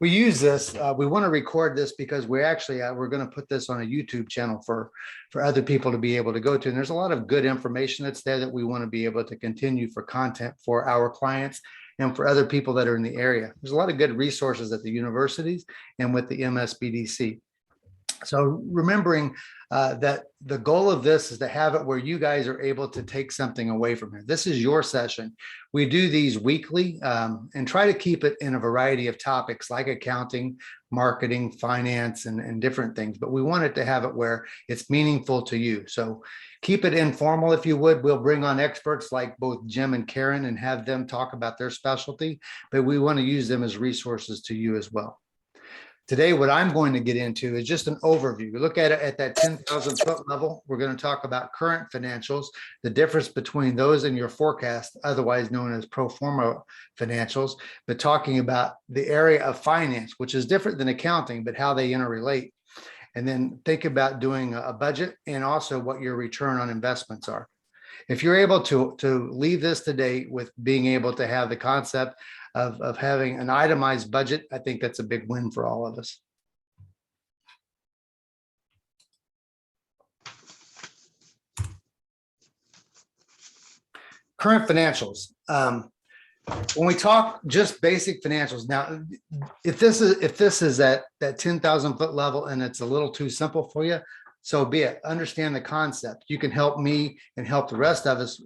We use this. We want to record this because we actually we're going to put this on a YouTube channel for other people to be able to go to. And there's a lot of good information that's there that we want to be able to continue for content for our clients and for other people that are in the area. There's a lot of good resources at the universities and with the MSBDC. So remembering that the goal of this is to have it where you guys are able to take something away from here. This is your session. We do these weekly and try to keep it in a variety of topics like accounting, marketing, finance, and different things. But we wanted to have it where it's meaningful to you. So keep it informal if you would. We'll bring on experts like both Jim and Karen and have them talk about their specialty, but we want to use them as resources to you as well. Today, what I'm going to get into is just an overview. We look at it at that 10,000 foot level. We're going to talk about current financials, the difference between those and your forecast, otherwise known as pro forma financials, but talking about the area of finance, which is different than accounting, but how they interrelate. And then think about doing a budget and also what your return on investments are. If you're able to leave this today with being able to have the concept of having an itemized budget, I think that's a big win for all of us. Current financials. When we talk just basic financials, now, if this is at that 10,000 foot level and it's a little too simple for you, so be it. Understand the concept. You can help me and help the rest of us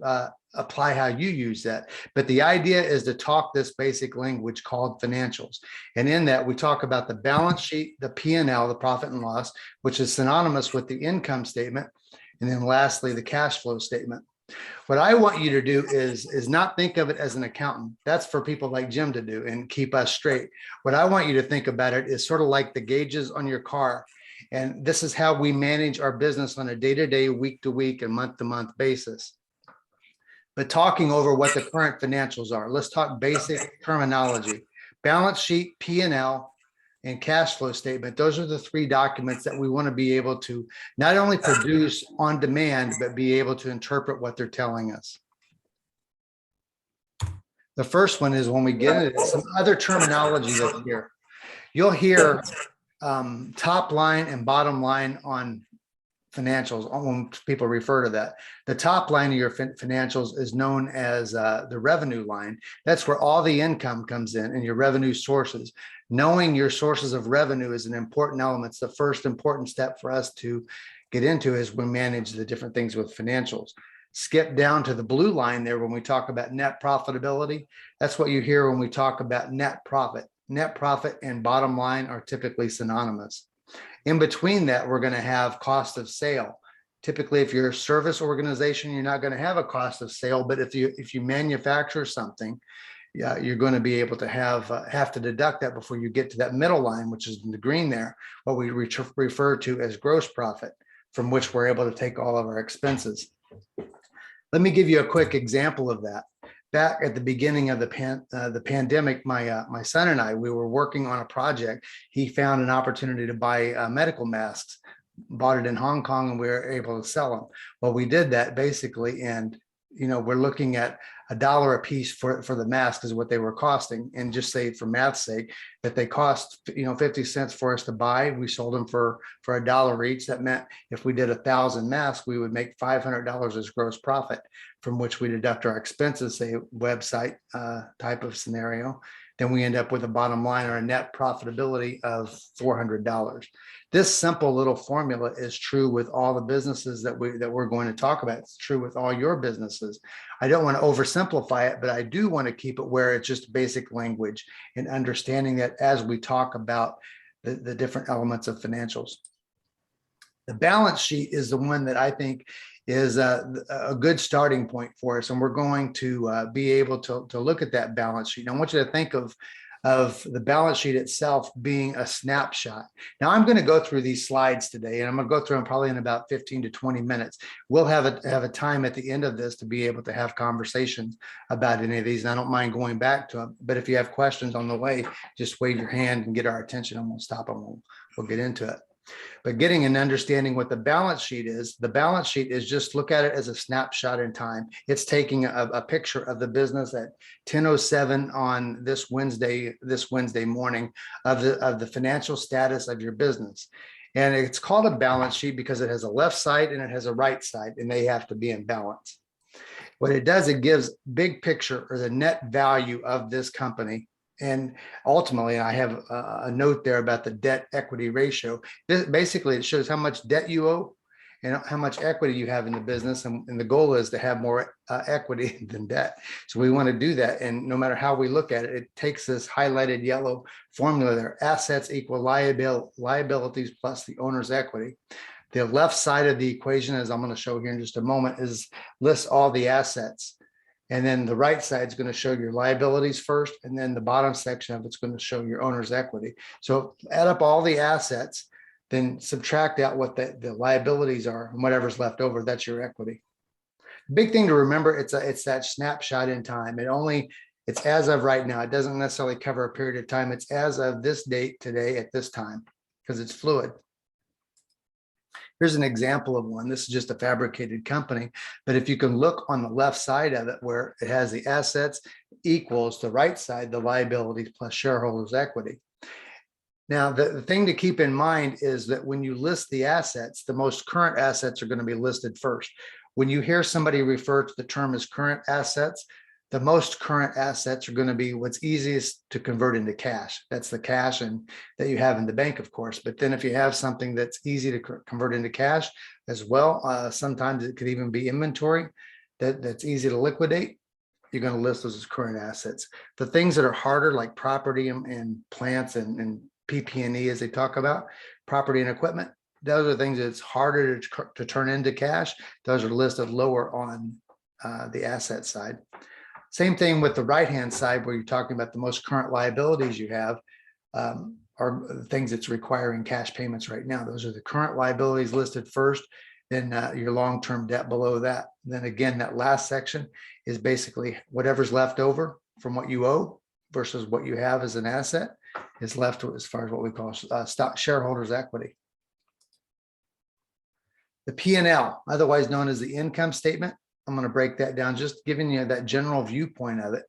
apply how you use that. But the idea is to talk this basic language called financials. And in that, we talk about the balance sheet, the P&L, the profit and loss, which is synonymous with the income statement. And then lastly, the cash flow statement. What I want you to do is not think of it as an accountant. That's for people like Jim to do and keep us straight. What I want you to think about it is sort of like the gauges on your car. And this is how we manage our business on a day-to-day, week-to-week, and month-to-month basis. But talking over what the current financials are, let's talk basic terminology. Balance sheet, P&L, and cash flow statement. Those are the three documents that we want to be able to not only produce on demand, but be able to interpret what they're telling us. The first one is when we get into some other terminology that's here. You'll hear top line and bottom line on financials when people refer to that. The top line of your financials is known as the revenue line. That's where all the income comes in and your revenue sources. Knowing your sources of revenue is an important element. It's the first important step for us to get into as we manage the different things with financials. Skip down to the blue line there when we talk about net profitability. That's what you hear when we talk about net profit. Net profit and bottom line are typically synonymous. In between that, we're going to have cost of sale. Typically, if you're a service organization, you're not going to have a cost of sale. But if you manufacture something, yeah, you're going to be able to have to deduct that before you get to that middle line, which is in the green there, what we refer to as gross profit, from which we're able to take all of our expenses. Let me give you a quick example of that. Back at the beginning of the pandemic, my son and I, we were working on a project. He found an opportunity to buy medical masks, bought it in Hong Kong, and we were able to sell them. Well, we did that basically, and we're looking at $1 a piece for the mask is what they were costing, and just say for math's sake that they cost 50 cents for us to buy. We sold them for $1 each. That meant if we did 1,000 masks, we would make $500 as gross profit, from which we deduct our expenses, say website type of scenario. Then we end up with a bottom line or a net profitability of $400. This simple little formula is true with all the businesses that we're going to talk about. It's true with all your businesses. I don't want to oversimplify it, but I do want to keep it where it's just basic language and understanding that as we talk about the different elements of financials. The balance sheet is the one that I think is a good starting point for us. And we're going to be able to look at that balance sheet. And I want you to think of the balance sheet itself being a snapshot. Now I'm going to go through these slides today, and I'm going to go through them probably in about 15 to 20 minutes. We'll have a time at the end of this to be able to have conversations about any of these. And I don't mind going back to them, but if you have questions on the way, just wave your hand and get our attention and we'll stop them. We'll get into it. But getting and understanding what the balance sheet is just look at it as a snapshot in time. It's taking a picture of the business at 10:07 on this Wednesday morning of the financial status of your business. And it's called a balance sheet because it has a left side and it has a right side, and they have to be in balance. What it does, it gives big picture or the net value of this company. And ultimately, I have a note there about the debt equity ratio. Basically, it shows how much debt you owe and how much equity you have in the business. And the goal is to have more equity than debt. So we want to do that. And no matter how we look at it, it takes this highlighted yellow formula there. Assets equal liabilities plus the owner's equity. The left side of the equation, as I'm going to show here in just a moment, lists all the assets. And then the right side is going to show your liabilities first, and then the bottom section of it's going to show your owner's equity. So add up all the assets, then subtract out what the liabilities are, and whatever's left over, that's your equity. The big thing to remember, it's that snapshot in time. It's as of right now. It doesn't necessarily cover a period of time. It's as of this date today at this time, because it's fluid. Here's an example of one. This is just a fabricated company, but if you can look on the left side of it where it has the assets equals the right side, the liabilities plus shareholders' equity. Now, the thing to keep in mind is that when you list the assets, the most current assets are going to be listed first. When you hear somebody refer to the term as current assets, the most current assets are going to be what's easiest to convert into cash. That's the cash that you have in the bank, of course. But then if you have something that's easy to convert into cash as well, sometimes it could even be inventory that's easy to liquidate. You're going to list those as current assets. The things that are harder, like property and plants and PP&E, as they talk about, property and equipment, those are things that's harder to turn into cash. Those are listed lower on the asset side. Same thing with the right-hand side, where you're talking about the most current liabilities you have are things that's requiring cash payments right now. Those are the current liabilities listed first, then your long-term debt below that. Then again, that last section is basically whatever's left over from what you owe versus what you have as an asset is left as far as what we call stock shareholders' equity. The P&L, otherwise known as the income statement, I'm going to break that down, just giving you that general viewpoint of it.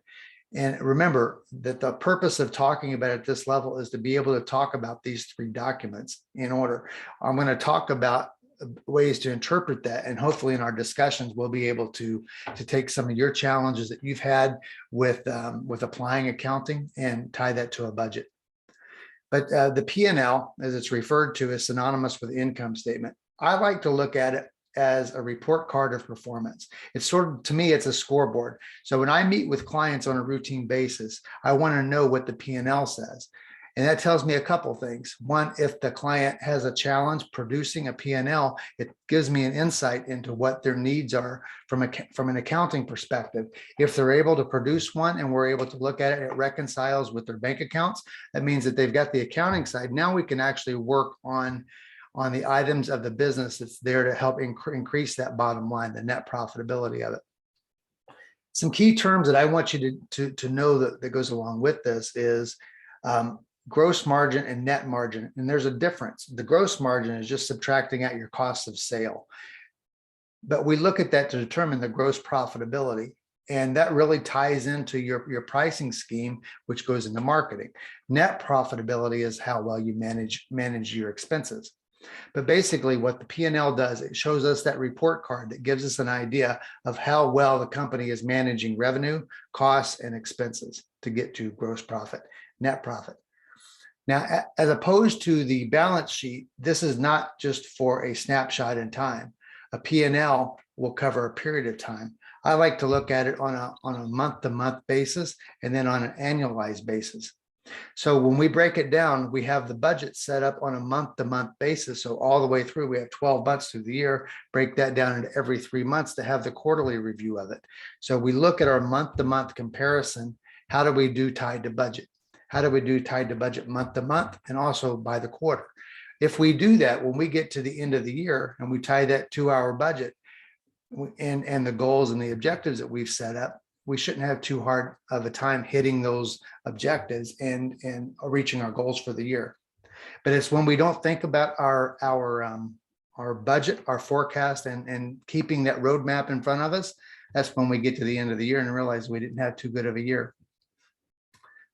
And remember that the purpose of talking about it at this level is to be able to talk about these three documents in order. I'm going to talk about ways to interpret that, and hopefully in our discussions we'll be able to take some of your challenges that you've had with applying accounting and tie that to a budget. But the P&L, as it's referred to, is synonymous with the income statement. I like to look at it as a report card of performance. It's sort of, to me, it's a scoreboard. So when I meet with clients on a routine basis, I want to know what the P&L says. And that tells me a couple things. One, if the client has a challenge producing a P&L, it gives me an insight into what their needs are from an accounting perspective. If they're able to produce one and we're able to look at it, it reconciles with their bank accounts. That means that they've got the accounting side. Now we can actually work on the items of the business that's there to help increase that bottom line, the net profitability of it. Some key terms that I want you to know that goes along with this is gross margin and net margin. And there's a difference. The gross margin is just subtracting out your cost of sale. But we look at that to determine the gross profitability. And that really ties into your pricing scheme, which goes into marketing. Net profitability is how well you manage your expenses. But basically what the P&L does, it shows us that report card that gives us an idea of how well the company is managing revenue, costs, and expenses to get to gross profit, net profit. Now, as opposed to the balance sheet, this is not just for a snapshot in time. A P&L will cover a period of time. I like to look at it on a month-to-month basis and then on an annualized basis. So when we break it down, we have the budget set up on a month-to-month basis. So all the way through, we have 12 months through the year, break that down into every 3 months to have the quarterly review of it. So we look at our month-to-month comparison. How do we do tied to budget? How do we do tied to budget month to month and also by the quarter? If we do that, when we get to the end of the year and we tie that to our budget and the goals and the objectives that we've set up, we shouldn't have too hard of a time hitting those objectives and reaching our goals for the year. But it's when we don't think about our budget, our forecast, and keeping that roadmap in front of us, that's when we get to the end of the year and realize we didn't have too good of a year.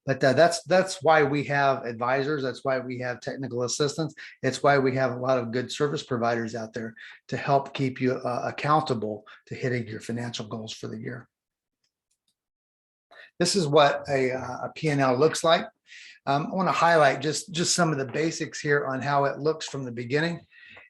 But that's why we have advisors. That's why we have technical assistants. It's why we have a lot of good service providers out there to help keep you accountable to hitting your financial goals for the year. This is what a P&L looks like. I want to highlight just some of the basics here on how it looks from the beginning.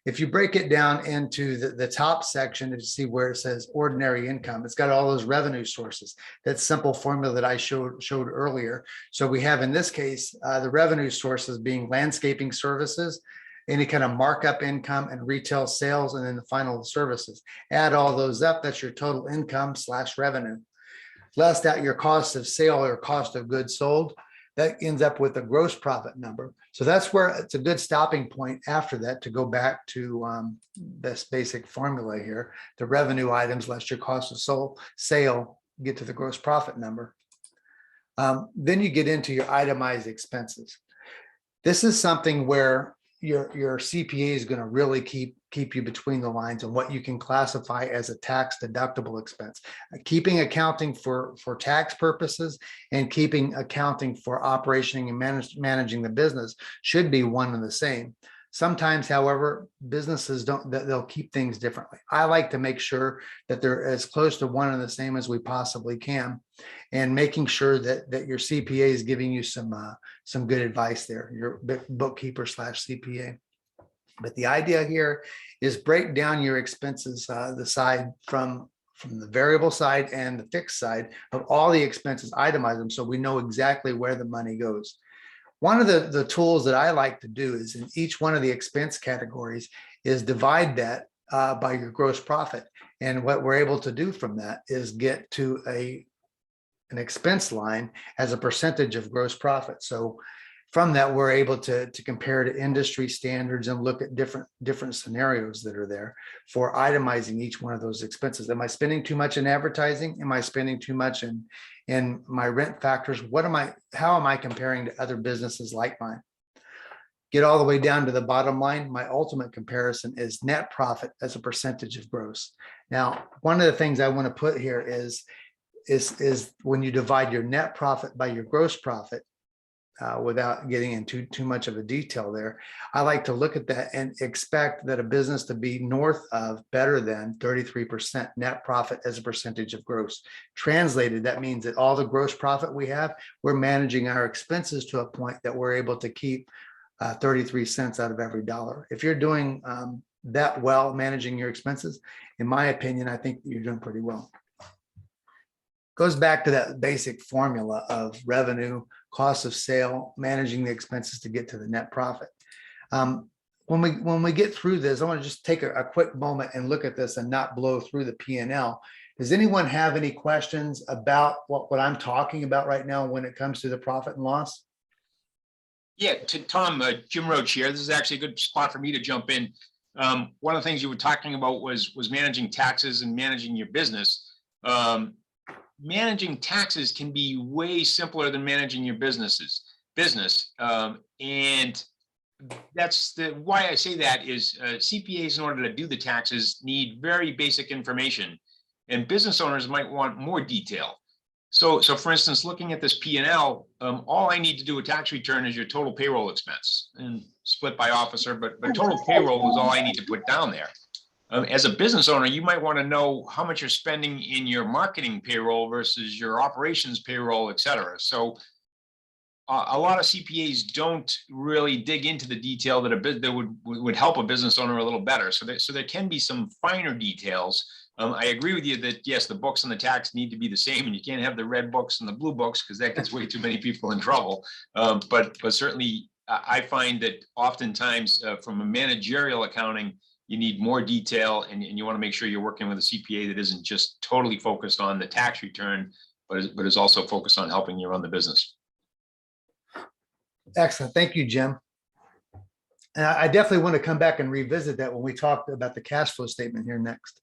If you break it down into the top section, you see where it says ordinary income. It's got all those revenue sources. That simple formula that I showed earlier. So we have in this case, the revenue sources being landscaping services, any kind of markup income and retail sales, and then the final services. Add all those up, that's your total income / revenue. Less out your cost of sale or cost of goods sold, that ends up with a gross profit number. So that's where it's a good stopping point after that to go back to this basic formula here. The revenue items less your cost of sale, get to the gross profit number. Then you get into your itemized expenses. This is something where your CPA is going to really keep you between the lines on what you can classify as a tax deductible expense. Keeping accounting for tax purposes and keeping accounting for operating and managing the business should be one and the same. Sometimes, however, businesses they'll keep things differently. I like to make sure that they're as close to one and the same as we possibly can, and making sure that your CPA is giving you some good advice there, your bookkeeper / CPA. But the idea here is break down your expenses, the side from the variable side and the fixed side of all the expenses, itemize them so we know exactly where the money goes. One of the tools that I like to do is in each one of the expense categories is divide that by your gross profit. And what we're able to do from that is get to an expense line as a percentage of gross profit. So from that, we're able to compare to industry standards and look at different scenarios that are there for itemizing each one of those expenses. Am I spending too much in advertising? Am I spending too much in my rent factors? How am I comparing to other businesses like mine? Get all the way down to the bottom line. My ultimate comparison is net profit as a percentage of gross. Now, one of the things I want to put here is when you divide your net profit by your gross profit, without getting into too much of a detail there, I like to look at that and expect that a business to be north of better than 33% net profit as a percentage of gross. Translated, that means that all the gross profit we have, we're managing our expenses to a point that we're able to keep 33 cents out of every dollar. If you're doing that well, managing your expenses, in my opinion, I think you're doing pretty well. Goes back to that basic formula of revenue, cost of sale, managing the expenses to get to the net profit. When we get through this, I want to just take a quick moment and look at this and not blow through the P&L. Does anyone have any questions about what I'm talking about right now when it comes to the profit and loss? Yeah, to Tom, Jim Roche here. This is actually a good spot for me to jump in. One of the things you were talking about was managing taxes and managing your business. Managing taxes can be way simpler than managing your business. And that's why I say that is CPAs, in order to do the taxes, need very basic information, and business owners might want more detail. So for instance, looking at this P&L, all I need to do a tax return is your total payroll expense and split by officer, but total payroll is all I need to put down there. As a business owner, you might want to know how much you're spending in your marketing payroll versus your operations payroll, et cetera. So a lot of CPAs don't really dig into the detail that would help a business owner a little better. So there can be some finer details. I agree with you that yes, the books and the tax need to be the same, and you can't have the red books and the blue books because that gets way too many people in trouble. But certainly, I find that oftentimes from a managerial accounting, you need more detail, and you want to make sure you're working with a CPA that isn't just totally focused on the tax return, but is also focused on helping you run the business. Excellent. Thank you, Jim. And I definitely want to come back and revisit that when we talk about the cash flow statement here next.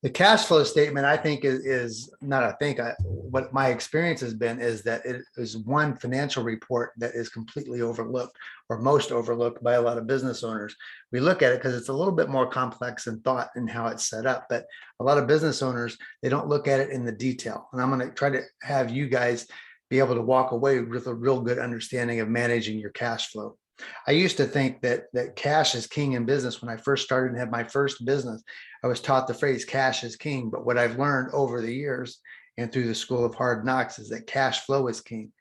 The cash flow statement, I think, is not, what my experience has been is that it is one financial report that is completely overlooked, or most overlooked by a lot of business owners. We look at it because it's a little bit more complex in thought and how it's set up, but a lot of business owners, they don't look at it in the detail. And I'm going to try to have you guys be able to walk away with a real good understanding of managing your cash flow. I used to think that cash is king in business. When I first started and had my first business, I was taught the phrase cash is king. But what I've learned over the years and through the school of hard knocks is that cash flow is king.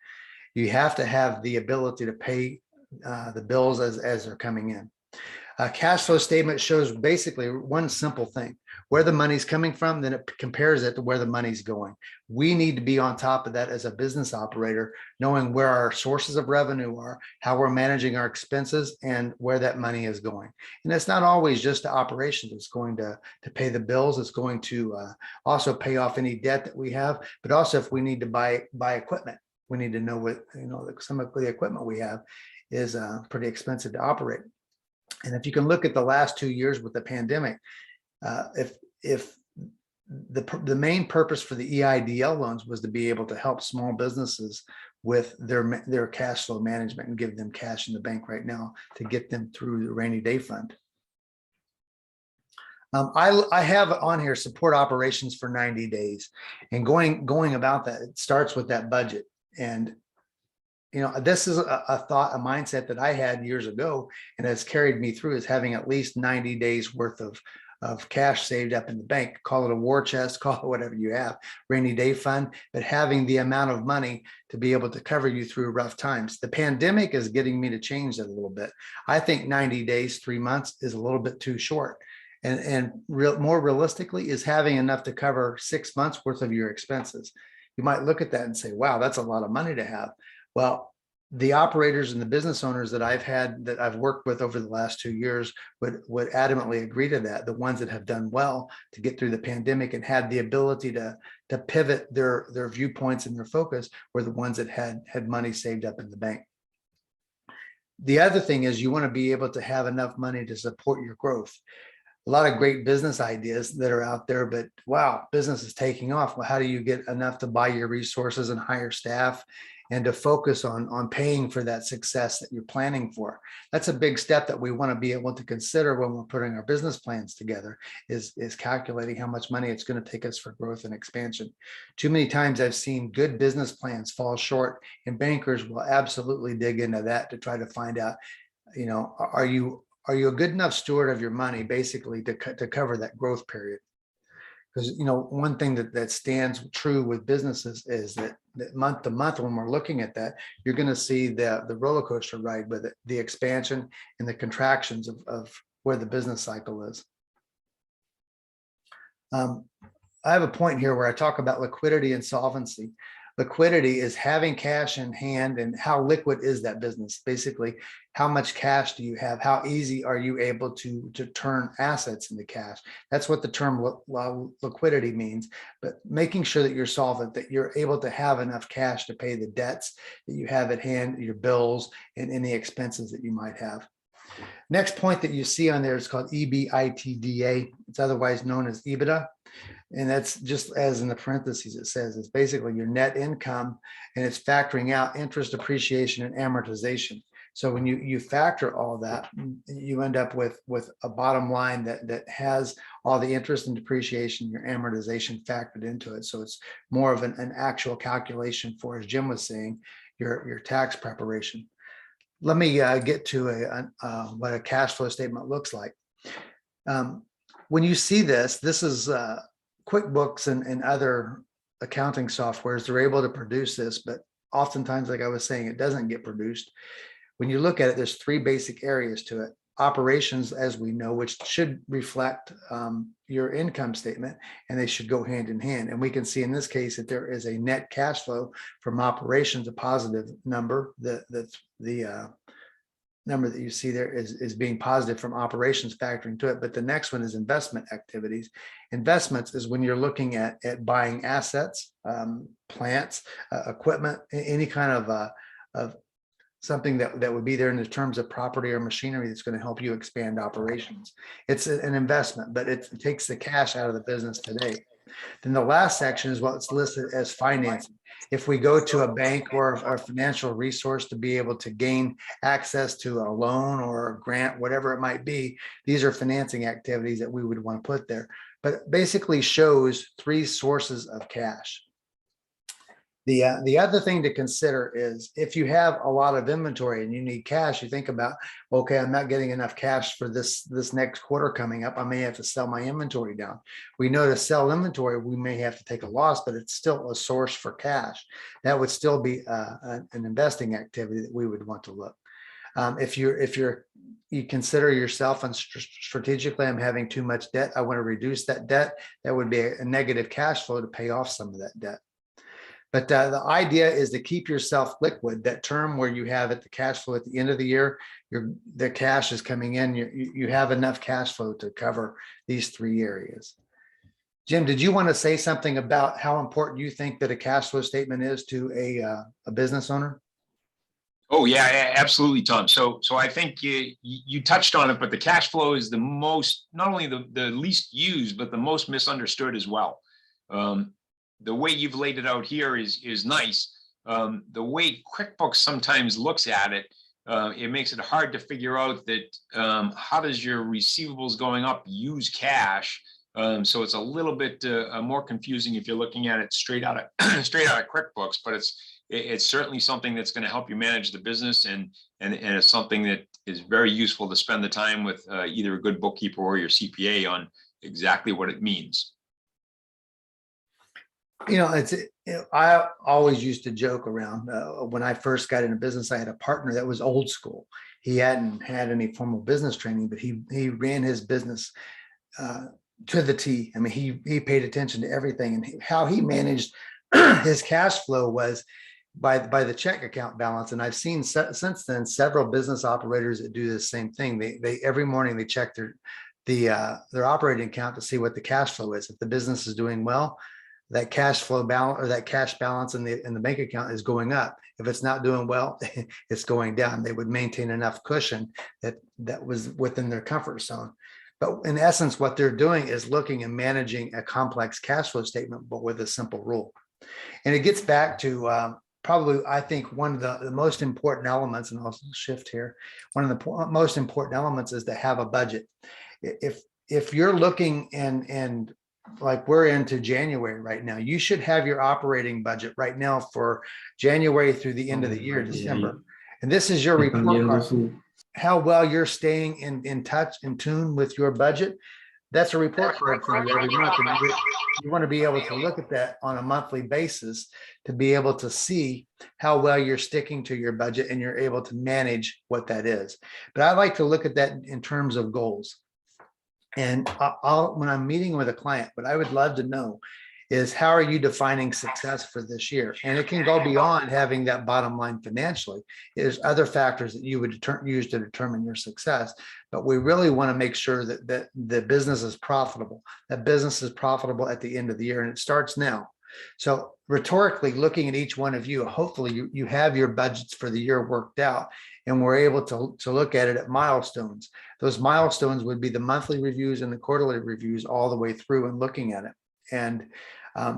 You have to have the ability to pay the bills as they're coming in. A cash flow statement shows basically one simple thing: where the money's coming from, then it compares it to where the money's going. We need to be on top of that as a business operator, knowing where our sources of revenue are, how we're managing our expenses, and where that money is going. And it's not always just to operations. It's going to pay the bills. It's going to also pay off any debt that we have, but also if we need to buy equipment, we need to know what, some of the equipment we have is pretty expensive to operate. And if you can look at the last 2 years with the pandemic, if the main purpose for the EIDL loans was to be able to help small businesses with their cash flow management and give them cash in the bank right now to get them through the rainy day fund. I have on here support operations for 90 days, and going about that, it starts with that budget. And this is a thought, a mindset that I had years ago, and has carried me through, is having at least 90 days worth of cash saved up in the bank. Call it a war chest, call it whatever you have, rainy day fund, but having the amount of money to be able to cover you through rough times. The pandemic is getting me to change that a little bit. I think 90 days, 3 months is a little bit too short. And more realistically is having enough to cover 6 months worth of your expenses. You might look at that and say, wow, that's a lot of money to have. Well, the operators and the business owners that I've worked with over the last 2 years would adamantly agree to that. The ones that have done well to get through the pandemic and had the ability to pivot their viewpoints and their focus were the ones that had money saved up in the bank. The other thing is you want to be able to have enough money to support your growth. A lot of great business ideas that are out there, but wow, business is taking off. Well, how do you get enough to buy your resources and hire staff and to focus on paying for that success that you're planning for? That's a big step that we want to be able to consider when we're putting our business plans together, is calculating how much money it's going to take us for growth and expansion. Too many times I've seen good business plans fall short, and bankers will absolutely dig into that to try to find out, are you a good enough steward of your money, basically, to cover that growth period? Because one thing that stands true with businesses is that month to month, when we're looking at that, you're going to see the roller coaster ride with it, the expansion and the contractions of where the business cycle is. I have a point here where I talk about liquidity and solvency. Liquidity is having cash in hand, and how liquid is that business? Basically, how much cash do you have? How easy are you able to turn assets into cash? That's what the term liquidity means. But making sure that you're solvent, that you're able to have enough cash to pay the debts that you have at hand, your bills, and any expenses that you might have. Next point that you see on there is called EBITDA. It's otherwise known as EBITDA. And that's just as in the parentheses, it says it's basically your net income, and it's factoring out interest, depreciation, and amortization. So when you factor all that, you end up with a bottom line that has all the interest and depreciation, your amortization factored into it. So it's more of an actual calculation for, as Jim was saying, your tax preparation. Let me get to what a cash flow statement looks like. When you see this is QuickBooks and other accounting softwares. They're able to produce this, but oftentimes, like I was saying, it doesn't get produced. When you look at it, there's 3 basic areas to it. Operations, as we know, which should reflect your income statement, and they should go hand in hand. And we can see in this case that there is a net cash flow from operations, a positive number. The number that you see there is being positive from operations, factoring to it. But the next one is investment activities. Investments is when you're looking at buying assets, plants, equipment, any kind of something that would be there in the terms of property or machinery that's going to help you expand operations. It's an investment, but it takes the cash out of the business today. Then the last section is what's listed as financing. If we go to a bank or a financial resource to be able to gain access to a loan or a grant, whatever it might be, these are financing activities that we would want to put there. But it basically shows three sources of cash. The other thing to consider is if you have a lot of inventory and you need cash, you think about, okay, I'm not getting enough cash for this next quarter coming up. I may have to sell my inventory down. We know to sell inventory, we may have to take a loss, but it's still a source for cash. That would still be an investing activity that we would want to look. If you consider yourself and strategically, I'm having too much debt, I want to reduce that debt. That would be a negative cash flow to pay off some of that debt. But the idea is to keep yourself liquid. That term where you have it, the cash flow at the end of the year, the cash is coming in. You have enough cash flow to cover these three areas. Jim, did you want to say something about how important you think that a cash flow statement is to a business owner? Oh yeah, absolutely, Tom. So I think you touched on it, but the cash flow is the most, not only the least used, but the most misunderstood as well. The way you've laid it out here is nice. The way QuickBooks sometimes looks at it, it makes it hard to figure out that how does your receivables going up use cash? So it's a little bit more confusing if you're looking at it straight out of QuickBooks, but it's certainly something that's going to help you manage the business, and it's something that is very useful to spend the time with either a good bookkeeper or your CPA on exactly what it means. I always used to joke around when I first got into business. I had a partner that was old school. He hadn't had any formal business training, but he ran his business to the T. I mean, he paid attention to everything, and how he managed his cash flow was by the check account balance. And I've seen since then several business operators that do the same thing. They every morning they check their operating account to see what the cash flow is. If the business is doing well, that cash flow balance or that cash balance in the bank account is going up. If it's not doing well, it's going down. They would maintain enough cushion that was within their comfort zone. But in essence, what they're doing is looking and managing a complex cash flow statement, but with a simple rule. And it gets back to probably, I think, one of the most important elements, and I'll shift here. One of the most important elements is to have a budget. If you're looking and like we're into January right now, you should have your operating budget right now for January through the end of the year, December. And this is your report card. How well you're staying in touch, in tune with your budget. That's a report card for you every month. And you want to be able to look at that on a monthly basis to be able to see how well you're sticking to your budget and you're able to manage what that is. But I like to look at that in terms of goals. And when I'm meeting with a client, what I would love to know is how are you defining success for this year? And it can go beyond having that bottom line financially. There's other factors that you would use to determine your success. But we really want to make sure that the business is profitable. That business is profitable at the end of the year, and it starts now. So rhetorically, looking at each one of you, hopefully you have your budgets for the year worked out, and we're able to look at it at milestones. Those milestones would be the monthly reviews and the quarterly reviews all the way through, and looking at it. And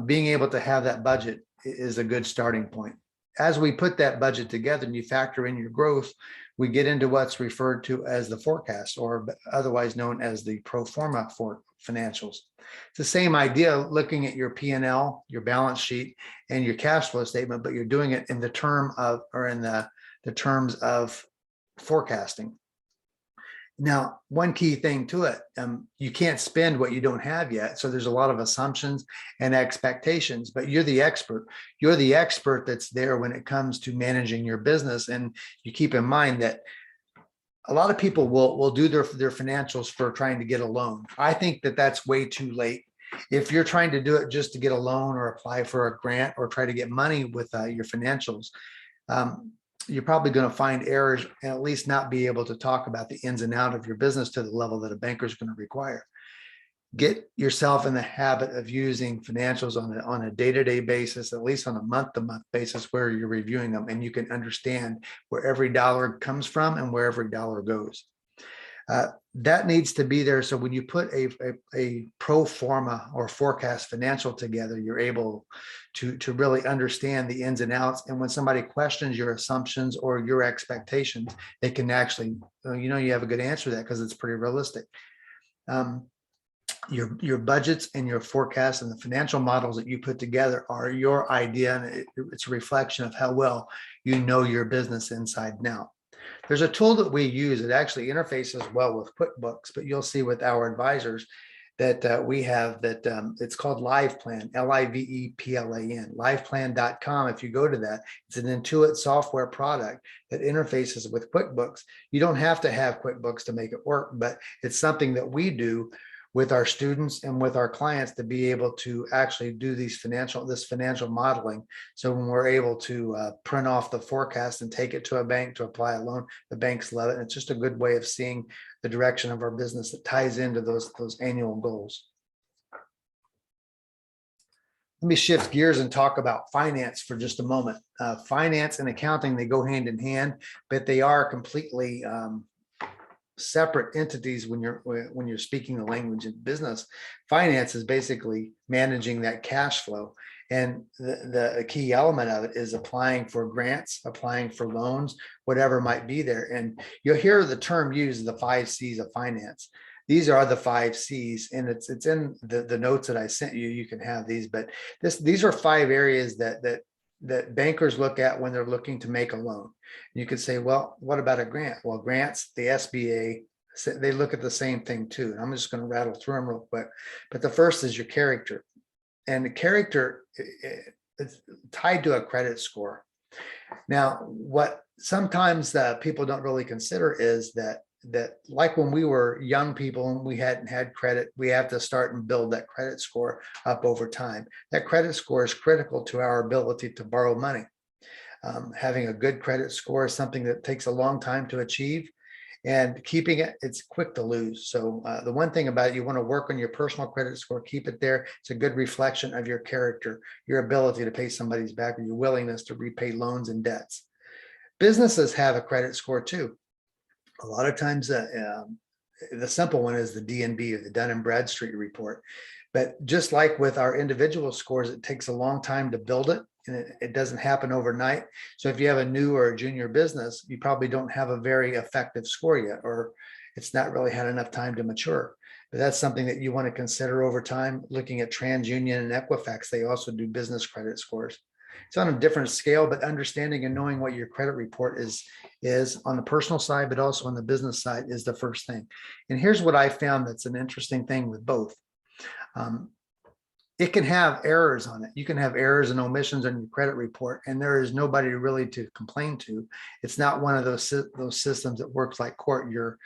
being able to have that budget is a good starting point. As we put that budget together and you factor in your growth, we get into what's referred to as the forecast, or otherwise known as the pro forma for financials. It's the same idea, looking at your P&L, your balance sheet, and your cash flow statement, but you're doing it in the term of, or in the terms of forecasting. Now, one key thing to it, you can't spend what you don't have yet. So there's a lot of assumptions and expectations, but you're the expert. You're the expert that's there when it comes to managing your business. And you keep in mind that a lot of people will do their financials for trying to get a loan. I think that that's way too late. If you're trying to do it just to get a loan or apply for a grant or try to get money with your financials, you're probably going to find errors and at least not be able to talk about the ins and outs of your business to the level that a banker is going to require. get yourself in the habit of using financials on a day-to-day basis, at least on a month-to-month basis, where you're reviewing them and you can understand where every dollar comes from and where every dollar goes. That needs to be there. So when you put a pro forma or forecast financial together, you're able to really understand the ins and outs. And when somebody questions your assumptions or your expectations, they can actually, you have a good answer to that because it's pretty realistic. Your budgets and your forecasts and the financial models that you put together are your idea, and it's a reflection of how well you know your business inside and out. There's a tool that we use that actually interfaces well with QuickBooks, but you'll see with our advisors that we have that it's called LivePlan, LIVEPLAN, liveplan.com. If you go to that, it's an Intuit software product that interfaces with QuickBooks. You don't have to have QuickBooks to make it work, but it's something that we do with our students and with our clients to be able to actually do this financial modeling. So when we're able to print off the forecast and take it to a bank to apply a loan, the banks love it. And it's just a good way of seeing the direction of our business that ties into those annual goals. Let me shift gears and talk about finance for just a moment. Finance and accounting, they go hand in hand, but they are completely separate entities when you're speaking the language of business. Finance is basically managing that cash flow, and the key element of it is applying for grants, applying for loans, whatever might be there. And you'll hear the term used, the 5 C's of finance. These are the 5 C's, and it's in the notes that I sent you. You can have these, but these are 5 areas that bankers look at when they're looking to make a loan. You could say, well, what about a grant? Well, grants, the SBA, they look at the same thing too. And I'm just going to rattle through them real quick. But the first is your character. And the character is tied to a credit score. Now, what sometimes people don't really consider is that like when we were young people and we hadn't had credit, we have to start and build that credit score up over time. That credit score is critical to our ability to borrow money. Having a good credit score is something that takes a long time to achieve, and keeping it, it's quick to lose. So the one thing about it, you want to work on your personal credit score, keep it there. It's a good reflection of your character, your ability to pay somebody's back, or your willingness to repay loans and debts. Businesses have a credit score too. A lot of times, the simple one is the D&B, or the Dun and Bradstreet report. But just like with our individual scores, it takes a long time to build it, and it doesn't happen overnight. So if you have a new or a junior business, you probably don't have a very effective score yet, or it's not really had enough time to mature. But that's something that you want to consider over time. Looking at TransUnion and Equifax, they also do business credit scores. It's on a different scale, but understanding and knowing what your credit report is on the personal side, but also on the business side, is the first thing. And here's what I found that's an interesting thing with both. It can have errors on it. You can have errors and omissions on your credit report, and there is nobody really to complain to. It's not one of those systems that works like court. You're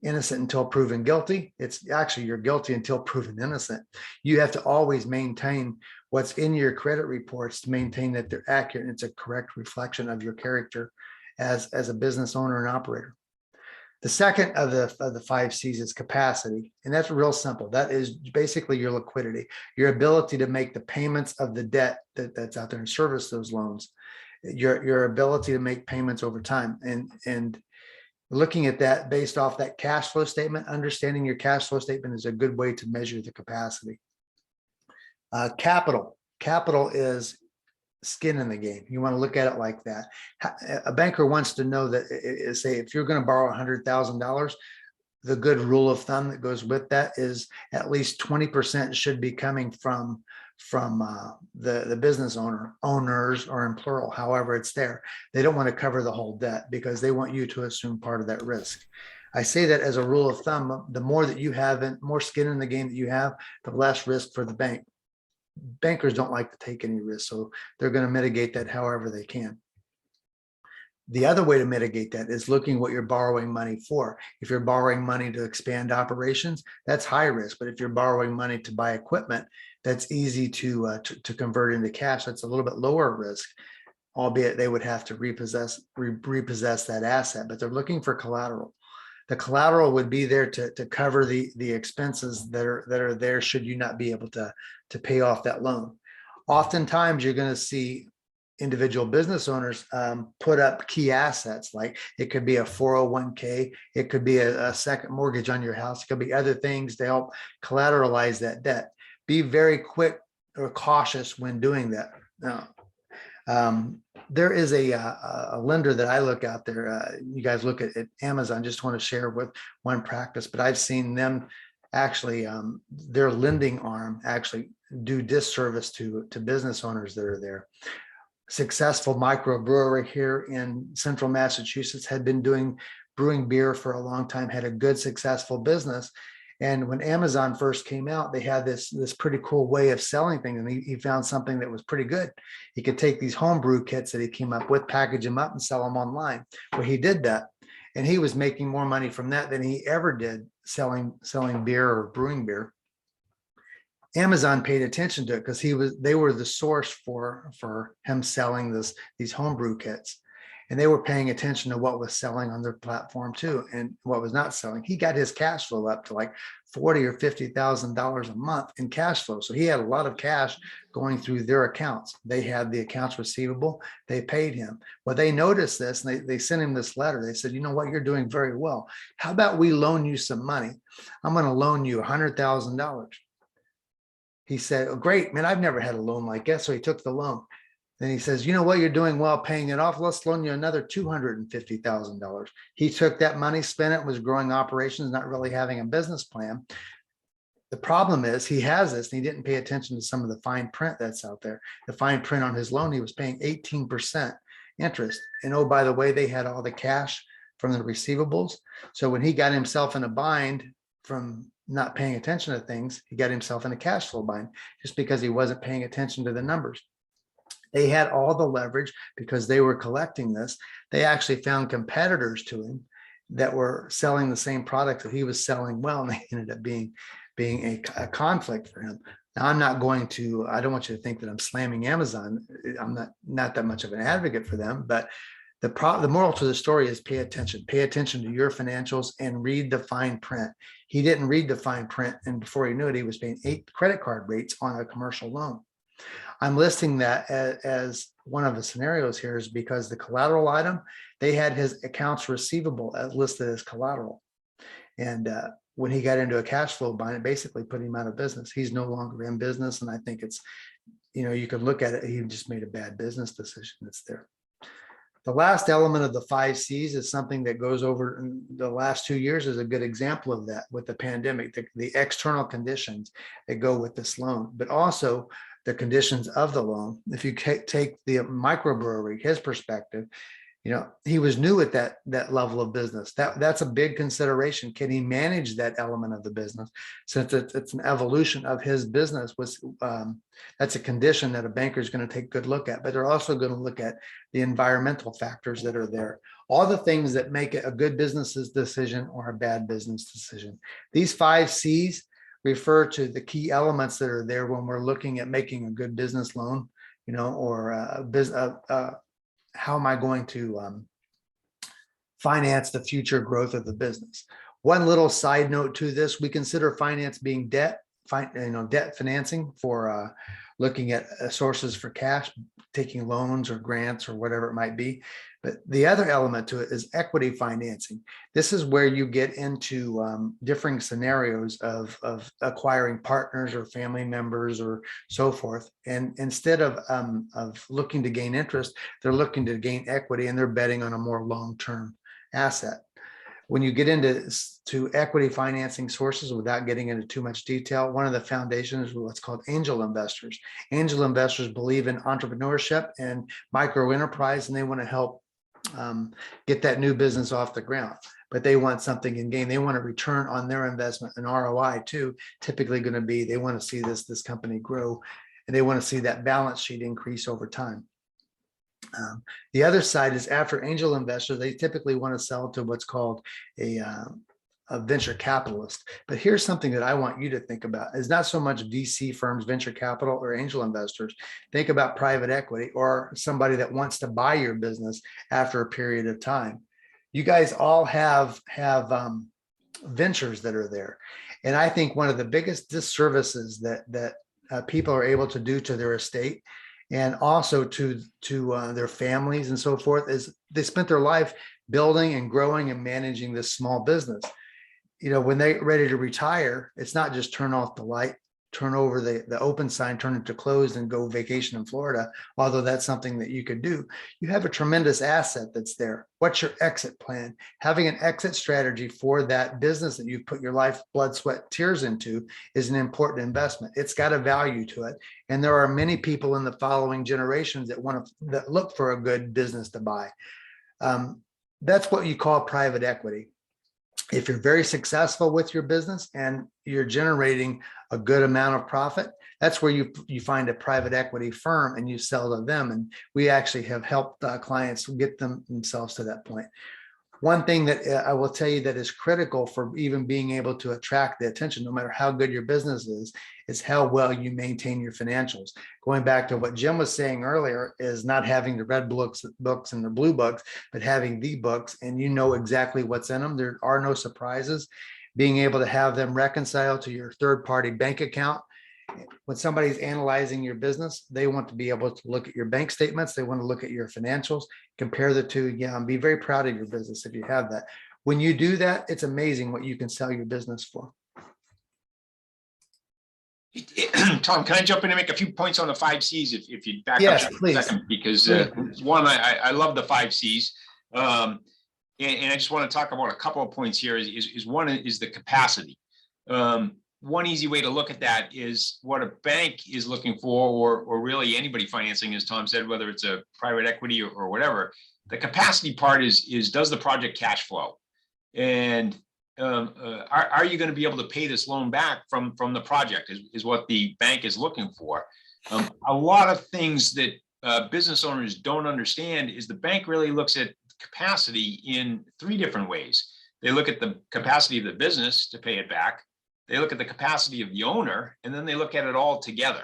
innocent until proven guilty. It's actually you're guilty until proven innocent. You have to always maintain what's in your credit reports to maintain that they're accurate and it's a correct reflection of your character as a business owner and operator. The second of the 5 C's is capacity, and that's real simple. That is basically your liquidity, your ability to make the payments of the debt that's out there and service those loans, your ability to make payments over time, and looking at that based off that cash flow statement. Understanding your cash flow statement is a good way to measure the capacity. Capital is skin in the game. You want to look at it like that. A banker wants to know that, say, if you're going to borrow $100,000, the good rule of thumb that goes with that is at least 20% should be coming from the business owners, or in plural, however it's there. They don't want to cover the whole debt because they want you to assume part of that risk. I say that as a rule of thumb. The more that you have, and more skin in the game that you have, the less risk for the bank. Bankers don't like to take any risk, so they're going to mitigate that however they can. The other way to mitigate that is looking what you're borrowing money for. If you're borrowing money to expand operations, that's high risk. But if you're borrowing money to buy equipment, that's easy to convert into cash. That's a little bit lower risk, albeit they would have to repossess that asset. But they're looking for collateral. The collateral would be there to cover the expenses that are there should you not be able to pay off that loan. Oftentimes, you're going to see individual business owners put up key assets, like it could be a 401k, it could be a second mortgage on your house, it could be other things to help collateralize that debt. Be very quick or cautious when doing that. Now, there is a lender that I look out there. You guys look at Amazon. Just want to share with one practice, but I've seen them actually their lending arm actually do disservice to business owners that are there. Successful microbrewery here in central Massachusetts had been brewing beer for a long time, had a good successful business. And when Amazon first came out, they had this pretty cool way of selling things. And he found something that was pretty good. He could take these homebrew kits that he came up with, package them up and sell them online. Well, he did that. And he was making more money from that than he ever did selling beer or brewing beer. Amazon paid attention to it because they were the source for him selling these homebrew kits. And they were paying attention to what was selling on their platform too, and what was not selling. He got his cash flow up to like $40,000 or $50,000 a month in cash flow. So he had a lot of cash going through their accounts. They had the accounts receivable. They paid him. Well, they noticed this and they sent him this letter. They said, you know what, you're doing very well. How about we loan you some money? I'm going to loan you $100,000. He said, oh, great, man, I've never had a loan like that. So he took the loan. Then he says, you know what, you're doing well paying it off. Let's loan you another $250,000. He took that money, spent it, was growing operations, not really having a business plan. The problem is he has this and he didn't pay attention to some of the fine print that's out there. The fine print on his loan, he was paying 18% interest. And oh, by the way, they had all the cash from the receivables. So when he got himself in a bind from not paying attention to things, he got himself in a cash flow bind just because he wasn't paying attention to the numbers. They had all the leverage because they were collecting this. They actually found competitors to him that were selling the same product that he was selling well, and they ended up being a conflict for him. Now, I don't want you to think that I'm slamming Amazon. I'm not that much of an advocate for them, but the moral to the story is pay attention to your financials and read the fine print. He didn't read the fine print, and before he knew it, he was paying 8 credit card rates on a commercial loan. I'm listing that as one of the scenarios here is because the collateral item, they had his accounts receivable listed as collateral. And when he got into a cash flow bind, it basically put him out of business. He's no longer in business. And I think it's, you can look at it, he just made a bad business decision that's there. The last element of the 5 C's is something that goes over in the last 2 years is a good example of that with the pandemic, the external conditions that go with this loan, but also the conditions of the loan. If you take the microbrewery, his perspective, he was new at that level of business. That's a big consideration. Can he manage that element of the business? Since it's an evolution of his business, that's a condition that a banker is going to take a good look at, but they're also going to look at the environmental factors that are there. All the things that make it a good business decision or a bad business decision. These 5 C's refer to the key elements that are there when we're looking at making a good business loan, or how am I going to finance the future growth of the business? One little side note to this, we consider finance being debt financing for looking at sources for cash, taking loans or grants or whatever it might be. But the other element to it is equity financing. This is where you get into differing scenarios of acquiring partners or family members or so forth. And instead of looking to gain interest, they're looking to gain equity, and they're betting on a more long-term asset. When you get into equity financing sources, without getting into too much detail, one of the foundations is what's called angel investors. Angel investors believe in entrepreneurship and micro enterprise, and they want to help get that new business off the ground. But they want something in gain. They want a return on their investment, and ROI too. Typically going to be they want to see this company grow, and they want to see that balance sheet increase over time. The other side is after angel investors, they typically want to sell to what's called a venture capitalist. But here's something that I want you to think about is not so much VC firms, venture capital, or angel investors. Think about private equity or somebody that wants to buy your business after a period of time. You guys all have ventures that are there. And I think one of the biggest disservices that people are able to do to their estate and also to their families and so forth is they spent their life building and growing and managing this small business. You know, when they're ready to retire, it's not just turn off the light, turn over the open sign, turn it to closed and go vacation in Florida, although that's something that you could do. You have a tremendous asset that's there. What's your exit plan? Having an exit strategy for that business that you've put your life, blood, sweat, tears into is an important investment. It's got a value to it. And there are many people in the following generations that look for a good business to buy. That's what you call private equity. If you're very successful with your business and you're generating a good amount of profit, that's where you find a private equity firm and you sell to them. And we actually have helped clients get themselves to that point. One thing that I will tell you that is critical for even being able to attract the attention, no matter how good your business is how well you maintain your financials. Going back to what Jim was saying earlier is not having the red books and the blue books, but having the books and you know exactly what's in them. There are no surprises. Being able to have them reconcile to your third-party bank account. When somebody's analyzing your business, they want to be able to look at your bank statements. They want to look at your financials, compare the two. Yeah, and be very proud of your business if you have that. When you do that, it's amazing what you can sell your business for. Tom, can I jump in and make a few points on the 5 C's if you back Yes, up please. a second? Because one, I love the 5 C's. And I just want to talk about a couple of points here is one is the capacity. One easy way to look at that is what a bank is looking for, or really anybody financing, as Tom said, whether it's a private equity or whatever. The capacity part is does the project cash flow? And are you going to be able to pay this loan back from the project is what the bank is looking for. A lot of things that business owners don't understand is the bank really looks at capacity in 3 different ways. They look at the capacity of the business to pay it back. They look at the capacity of the owner, and then they look at it all together.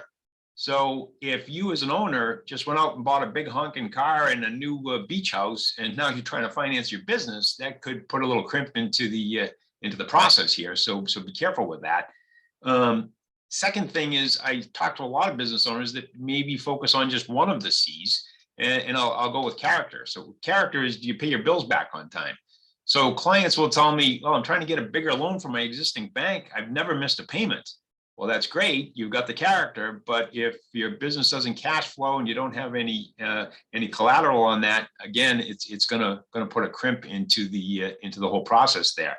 So if you as an owner just went out and bought a big honking car and a new beach house, and now you're trying to finance your business, that could put a little crimp into the process here. So be careful with that. Second thing is I talk to a lot of business owners that maybe focus on just one of the C's, and I'll go with character. So character is, do you pay your bills back on time? So clients will tell me, oh, I'm trying to get a bigger loan from my existing bank. I've never missed a payment. Well, that's great. You've got the character, but if your business doesn't cash flow and you don't have any collateral on that, again, it's gonna put a crimp into the whole process there.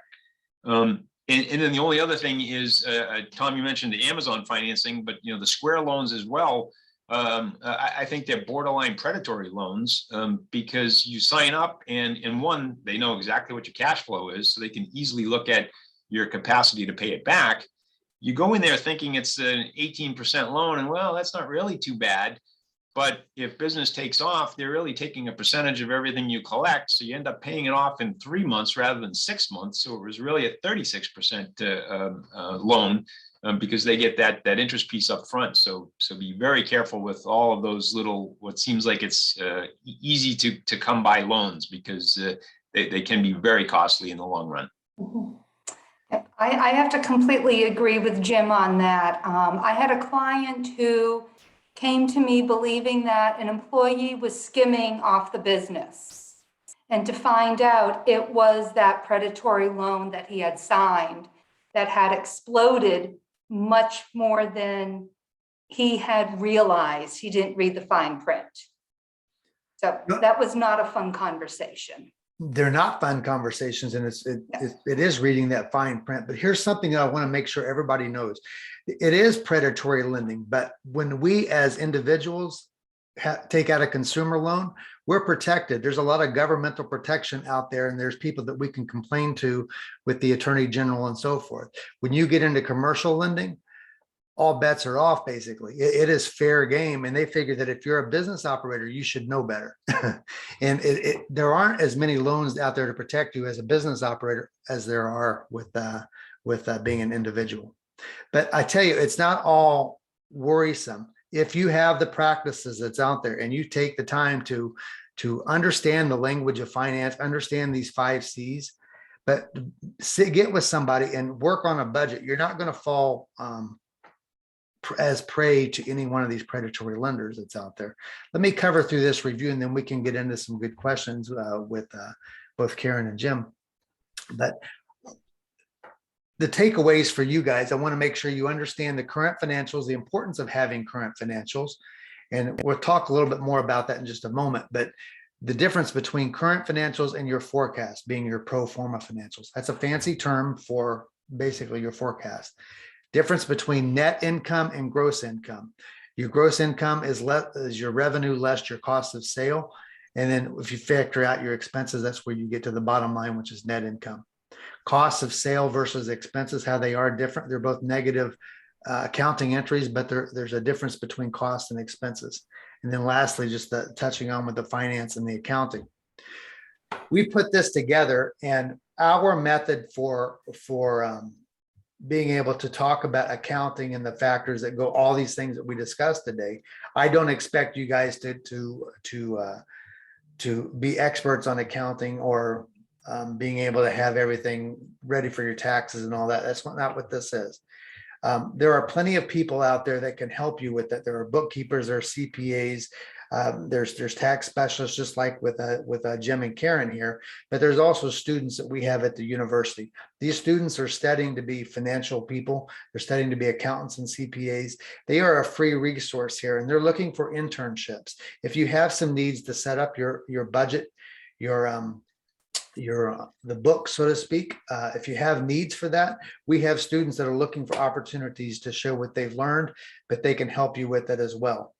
And then the only other thing is, Tom, you mentioned the Amazon financing, but the Square loans as well. I think they're borderline predatory loans because you sign up and one, they know exactly what your cash flow is, so they can easily look at your capacity to pay it back. You go in there thinking it's an 18% loan, and well, that's not really too bad. But if business takes off, they're really taking a percentage of everything you collect. So you end up paying it off in 3 months rather than 6 months. So it was really a 36% loan because they get that interest piece up front. So be very careful with all of those little, what seems like it's easy to come by loans, because they can be very costly in the long run. Mm-hmm. I have to completely agree with Jim on that. I had a client who came to me believing that an employee was skimming off the business, and to find out it was that predatory loan that he had signed that had exploded much more than he had realized. He didn't read the fine print. So that was not a fun conversation. They're not fun conversations, and it is reading that fine print. But here's something that I want to make sure everybody knows. It is predatory lending, but when we as individuals take out a consumer loan, we're protected. There's a lot of governmental protection out there, and there's people that we can complain to with the Attorney General and so forth. When you get into commercial lending, all bets are off, basically. It is fair game, and they figure that if you're a business operator, you should know better. And there aren't as many loans out there to protect you as a business operator as there are with being an individual. But I tell you, it's not all worrisome. if you have the practices that's out there and you take the time to understand the language of finance, understand these 5 C's, but get with somebody and work on a budget, you're not going to fall as prey to any one of these predatory lenders that's out there. Let me cover through this review and then we can get into some good questions with both Karen and Jim. But the takeaways for you guys, I want to make sure you understand the current financials, the importance of having current financials. And we'll talk a little bit more about that in just a moment, but the difference between current financials and your forecast being your pro forma financials. That's a fancy term for basically your forecast. Difference between net income and gross income. Your gross income is your revenue less your cost of sale. And then if you factor out your expenses, that's where you get to the bottom line, which is net income. Costs of sale versus expenses, how they are different. They're both negative accounting entries, but there's a difference between costs and expenses. And then lastly, just touching on with the finance and the accounting. We put this together, and our method for being able to talk about accounting and the factors that go, all these things that we discussed today. I don't expect you guys to be experts on accounting or being able to have everything ready for your taxes and all that. That's not what this is. There are plenty of people out there that can help you with that. There are bookkeepers, there are CPAs, there's tax specialists, just like with Jim and Karen here, but there's also students that we have at the university. These students are studying to be financial people. They're studying to be accountants and CPAs. They are a free resource here, and they're looking for internships. If you have some needs to set up your budget, the book, so to speak, if you have needs for that, we have students that are looking for opportunities to show what they've learned, but they can help you with it as well.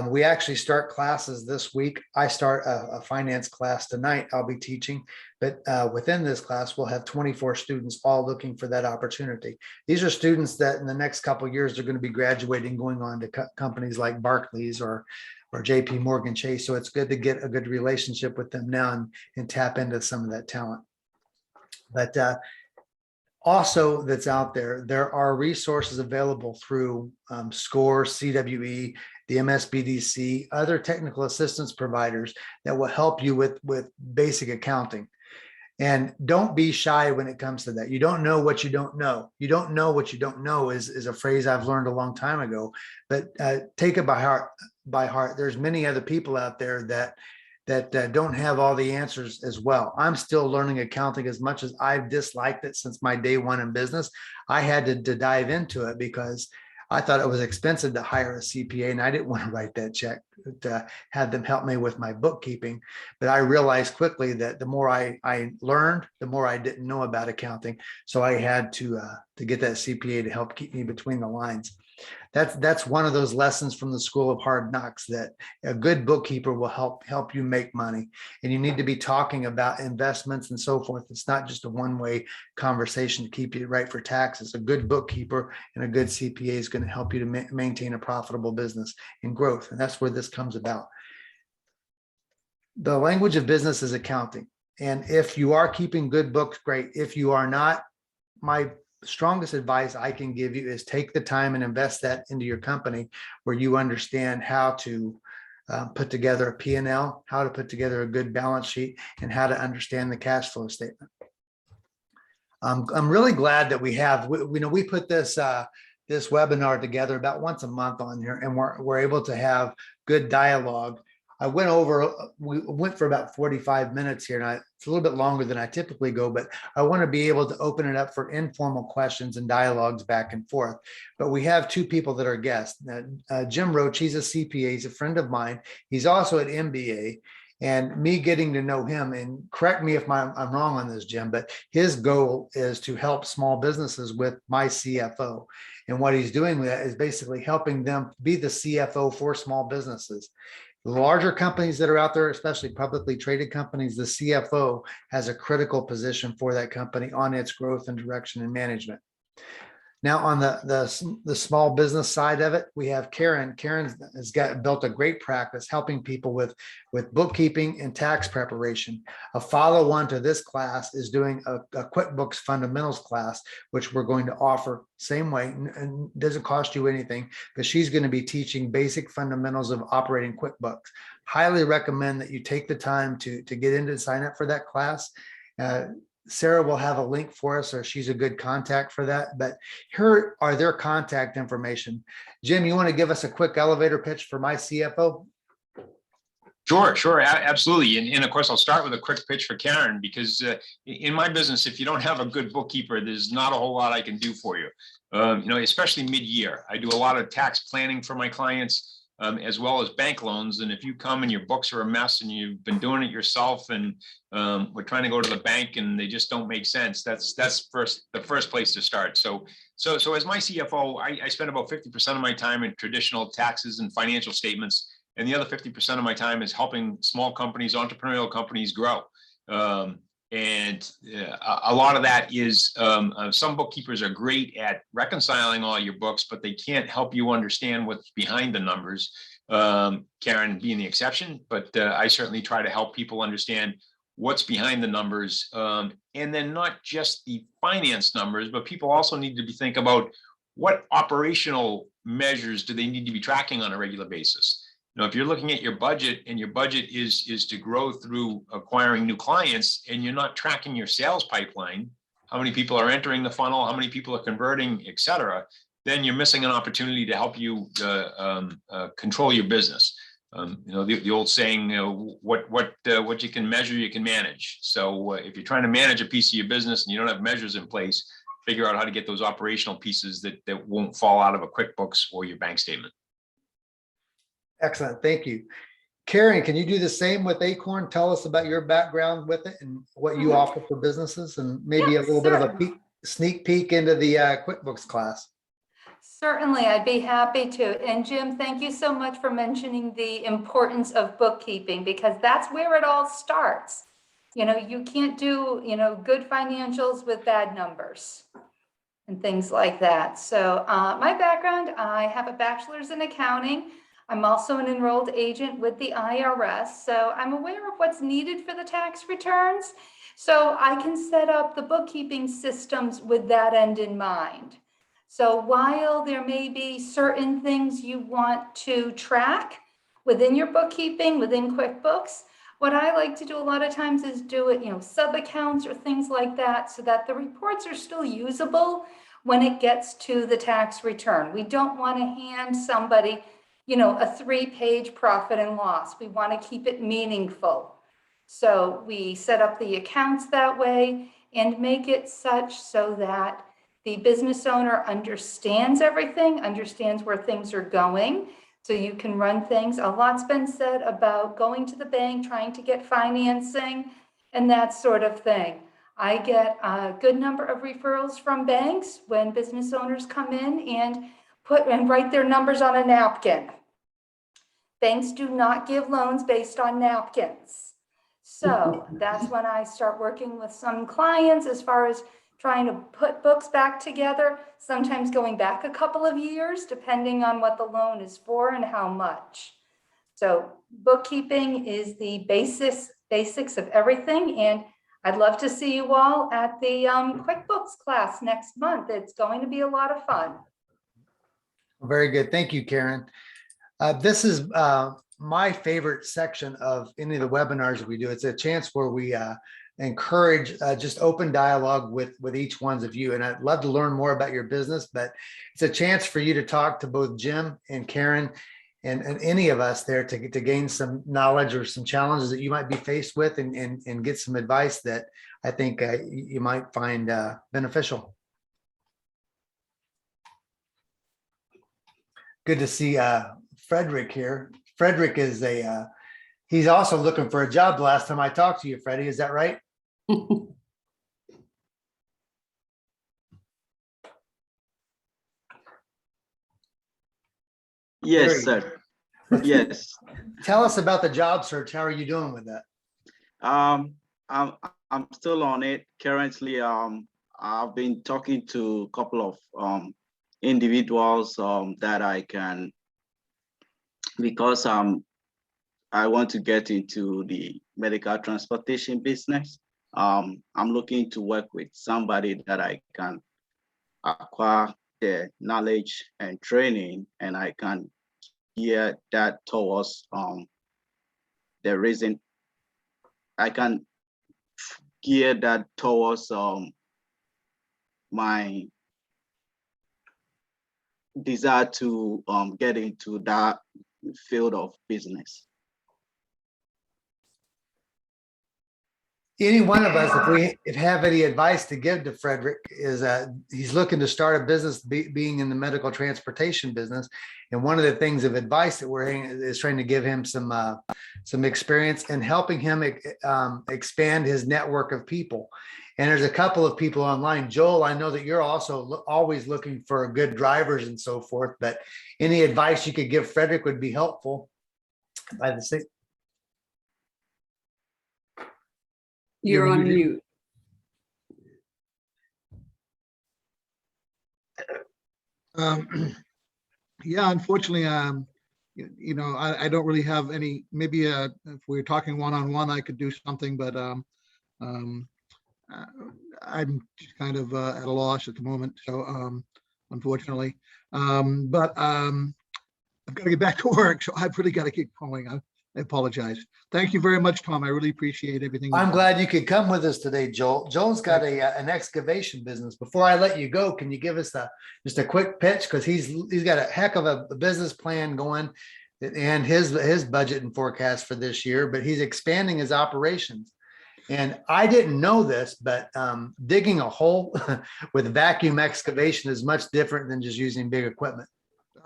We actually start classes this week. I start a finance class tonight. I'll be teaching, but within this class, we'll have 24 students all looking for that opportunity. These are students that in the next couple of years, they're going to be graduating, going on to companies like Barclays or JP Morgan Chase. So it's good to get a good relationship with them now and tap into some of that talent. But also that's out there, there are resources available through SCORE, CWE, the MSBDC, other technical assistance providers that will help you with basic accounting. And don't be shy when it comes to that. You don't know what you don't know. You don't know what you don't know is a phrase I've learned a long time ago, but take it by heart. There's many other people out there that don't have all the answers as well. I'm still learning accounting. As much as I've disliked it since my day one in business, I had to dive into it because I thought it was expensive to hire a CPA, and I didn't want to write that check to have them help me with my bookkeeping. But I realized quickly that the more I learned, the more I didn't know about accounting. So I had to get that CPA to help keep me between the lines. That's one of those lessons from the School of Hard Knocks, that a good bookkeeper will help you make money. And you need to be talking about investments and so forth. It's not just a one-way conversation to keep you right for taxes. A good bookkeeper and a good CPA is going to help you to maintain a profitable business and growth. And that's where this comes about. The language of business is accounting. And if you are keeping good books, great. If you are not, my strongest advice I can give you is take the time and invest that into your company, where you understand how to put together a P&L, how to put together a good balance sheet, and how to understand the cash flow statement. I'm really glad that we put this webinar together about once a month on here, and we're able to have good dialogue. We went for about 45 minutes here, and it's a little bit longer than I typically go, but I want to be able to open it up for informal questions and dialogues back and forth. But we have 2 people that are guests. Jim Roche, he's a CPA, he's a friend of mine. He's also at MBA, and me getting to know him, and correct me if I'm wrong on this, Jim, but his goal is to help small businesses with my CFO. And what he's doing with that is basically helping them be the CFO for small businesses. The larger companies that are out there, especially publicly traded companies, the CFO has a critical position for that company on its growth and direction and management. Now on the small business side of it, we have Karen. Karen has built a great practice helping people with bookkeeping and tax preparation. A follow-on to this class is doing a QuickBooks fundamentals class, which we're going to offer same way, and doesn't cost you anything, but she's going to be teaching basic fundamentals of operating QuickBooks. Highly recommend that you take the time to get in to sign up for that class. Sarah will have a link for us, or she's a good contact for that, but here are their contact information. Jim, you want to give us a quick elevator pitch for my CFO? Sure, absolutely. And of course, I'll start with a quick pitch for Karen, because in my business, if you don't have a good bookkeeper, there's not a whole lot I can do for you. Especially mid-year. I do a lot of tax planning for my clients, as well as bank loans. And if you come and your books are a mess and you've been doing it yourself, and we're trying to go to the bank and they just don't make sense, that's the first place to start. So as my CFO, I spend about 50% of my time in traditional taxes and financial statements, and the other 50% of my time is helping small companies, entrepreneurial companies grow. And a lot of that is some bookkeepers are great at reconciling all your books, but they can't help you understand what's behind the numbers. Karen being the exception, but I certainly try to help people understand what's behind the numbers, and then not just the finance numbers, but people also need to be think about what operational measures do they need to be tracking on a regular basis. If you're looking at your budget and your budget is to grow through acquiring new clients, and you're not tracking your sales pipeline, how many people are entering the funnel, how many people are converting, et cetera, then you're missing an opportunity to help you control your business. The old saying, what you can measure, you can manage. So if you're trying to manage a piece of your business and you don't have measures in place, figure out how to get those operational pieces that won't fall out of a QuickBooks or your bank statement. Excellent. Thank you. Karen, can you do the same with Acorn? Tell us about your background with it and what you offer for businesses, and maybe a little bit of a sneak peek into the QuickBooks class. Certainly, I'd be happy to. And Jim, thank you so much for mentioning the importance of bookkeeping, because that's where it all starts. You can't do, good financials with bad numbers and things like that. So my background, I have a bachelor's in accounting. I'm also an enrolled agent with the IRS, so I'm aware of what's needed for the tax returns. So I can set up the bookkeeping systems with that end in mind. So while there may be certain things you want to track within your bookkeeping, within QuickBooks, what I like to do a lot of times is do it, sub-accounts or things like that, so that the reports are still usable when it gets to the tax return. We don't want to hand somebody a 3-page profit and loss. We want to keep it meaningful. So we set up the accounts that way and make it such so that the business owner understands everything, understands where things are going. So you can run things. A lot's been said about going to the bank, trying to get financing, and that sort of thing. I get a good number of referrals from banks when business owners come in and write their numbers on a napkin. Banks do not give loans based on napkins. So that's when I start working with some clients as far as trying to put books back together, sometimes going back a couple of years, depending on what the loan is for and how much. So bookkeeping is the basics of everything. And I'd love to see you all at the QuickBooks class next month. It's going to be a lot of fun. Very good. Thank you, Karen. This is my favorite section of any of the webinars we do. It's a chance where we encourage just open dialogue with each one of you. And I'd love to learn more about your business, but it's a chance for you to talk to both Jim and Karen and any of us there to gain some knowledge or some challenges that you might be faced with, and get some advice that I think you might find beneficial. Good to see Frederick here. Frederick is he's also looking for a job the last time I talked to you, Freddie. Is that right? Yes, sir. Yes. Tell us about the job search. How are you doing with that? I'm still on it currently. I've been talking to a couple of individuals that I can, because I want to get into the medical transportation business. I'm looking to work with somebody that I can acquire the knowledge and training, and I can gear that towards the reason I can gear that towards my desire to get into that field of business. Any one of us, if have any advice to give to Frederick, is he's looking to start a business, being in the medical transportation business. And one of the things of advice that we're is trying to give him some experience and helping him expand his network of people. And there's a couple of people online. Joel, I know that you're also always looking for good drivers and so forth, but any advice you could give Frederick would be helpful. By the same. You're on mute. Yeah, unfortunately, you know, I don't really have any, maybe if we're talking one-on-one, I could do something, but I'm just kind of at a loss at the moment. So unfortunately, but I've got to get back to work. So I've really got to keep going. I apologize. Thank you very much, Tom. I really appreciate everything. I'm glad you could come with us today, Joel. Joel's got an excavation business. Before I let you go, can you give us just a quick pitch? Because he's got a heck of a business plan going and his budget and forecast for this year, but he's expanding his operations. And I didn't know this, but digging a hole with vacuum excavation is much different than just using big equipment.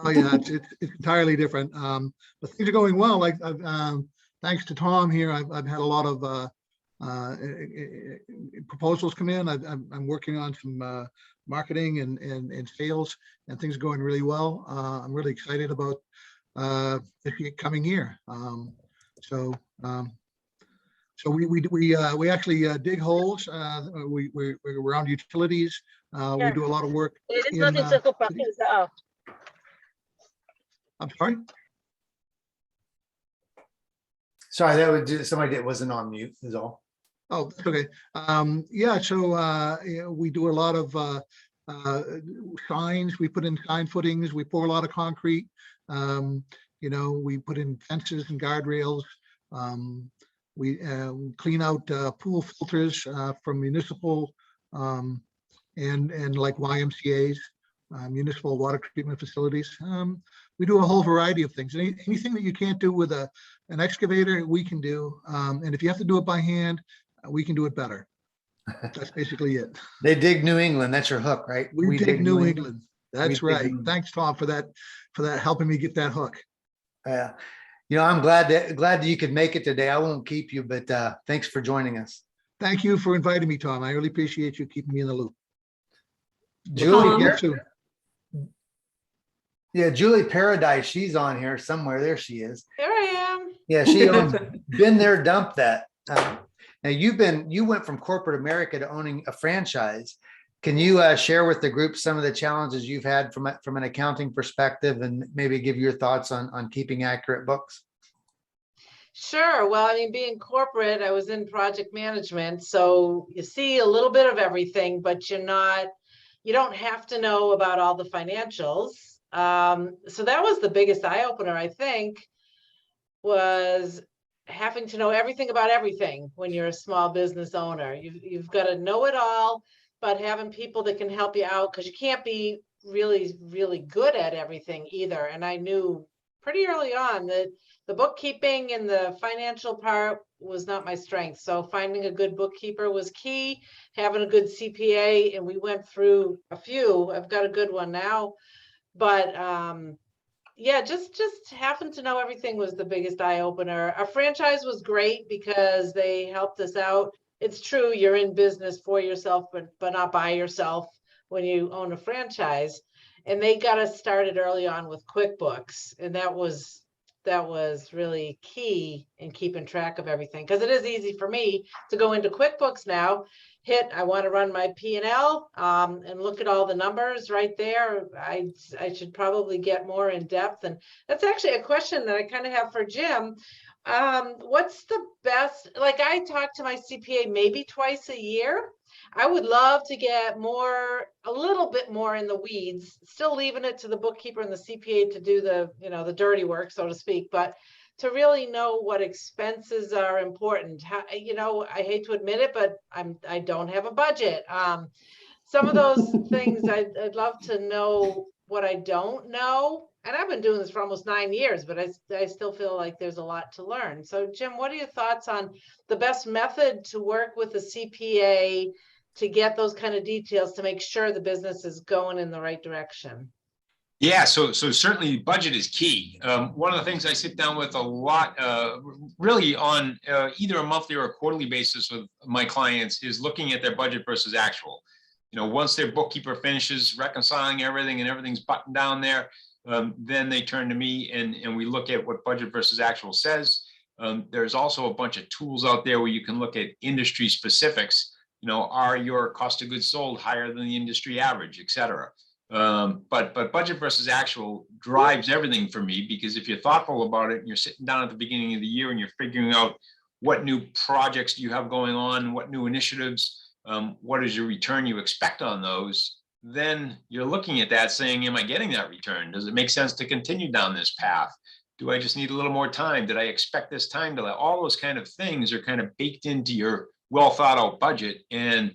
Oh yeah, it's entirely different. But things are going well. Like thanks to Tom here, I've had a lot of proposals come in. I'm working on some marketing and sales, and things are going really well. I'm really excited about the coming year. So we actually dig holes. We're around utilities. We do a lot of work. I'm sorry. Sorry, that would do somebody that wasn't on mute is all. Oh, that's okay. Yeah, so you know, we do a lot of signs. We put in sign footings. We pour a lot of concrete. You know, we put in fences and guardrails. We clean out pool filters from municipal and like YMCA's, municipal water treatment facilities. We do a whole variety of things. Anything that you can't do with an excavator, we can do. And if you have to do it by hand, we can do it better. That's basically it. They dig New England. That's your hook, right? We dig New England. That's right. Thanks, Tom, for that helping me get that hook. Yeah. You know, I'm glad that you could make it today. I won't keep you, but thanks for joining us. Thank you for inviting me, Tom. I really appreciate you keeping me in the loop. Julie, yeah, Julie Paradise, she's on here somewhere. There she is. There I am. Yeah, she owns Been There, Dump That. Now you went from corporate America to owning a franchise. Can you share with the group some of the challenges you've had from an accounting perspective, and maybe give your thoughts on keeping accurate books? Sure. Well, I mean, being corporate, I was in project management. So you see a little bit of everything, but you don't have to know about all the financials. So that was the biggest eye opener, I think, was having to know everything about everything when you're a small business owner. You've got to know it all, but having people that can help you out, because you can't be really, really good at everything either. And I knew pretty early on that the bookkeeping and the financial part was not my strength. So finding a good bookkeeper was key, having a good CPA, and we went through a few. I've got a good one now, but yeah, just having to know everything was the biggest eye opener. Our franchise was great because they helped us out. It's true, you're in business for yourself, but not by yourself when you own a franchise. And they got us started early on with QuickBooks, and that was that was really key in keeping track of everything. Because it is easy for me to go into QuickBooks now, I want to run my P&L and look at all the numbers right there. I should probably get more in depth. And that's actually a question that I kind of have for Jim. What's the best, like I talk to my CPA maybe twice a year. I would love to get a little bit more in the weeds, still leaving it to the bookkeeper and the CPA to do the dirty work, so to speak, but to really know what expenses are important. I hate to admit it, but I don't have a budget. Some of those things I'd love to know what I don't know. And I've been doing this for almost 9 years, but I still feel like there's a lot to learn. So Jim, what are your thoughts on the best method to work with a CPA to get those kind of details to make sure the business is going in the right direction? Yeah, so certainly budget is key. One of the things I sit down with a lot, really on either a monthly or a quarterly basis with my clients is looking at their budget versus actual. Once their bookkeeper finishes reconciling everything and everything's buttoned down there, then they turn to me and we look at what budget versus actual says. There's also a bunch of tools out there where you can look at industry specifics. Are your cost of goods sold higher than the industry average, et cetera. But budget versus actual drives everything for me, because if you're thoughtful about it and you're sitting down at the beginning of the year and you're figuring out what new projects do you have going on, what new initiatives, what is your return you expect on those, then you're looking at that saying, am I getting that return? Does it make sense to continue down this path? Do I just need a little more time? Did I expect this time to let all those kind of things are kind of baked into your well thought out budget? And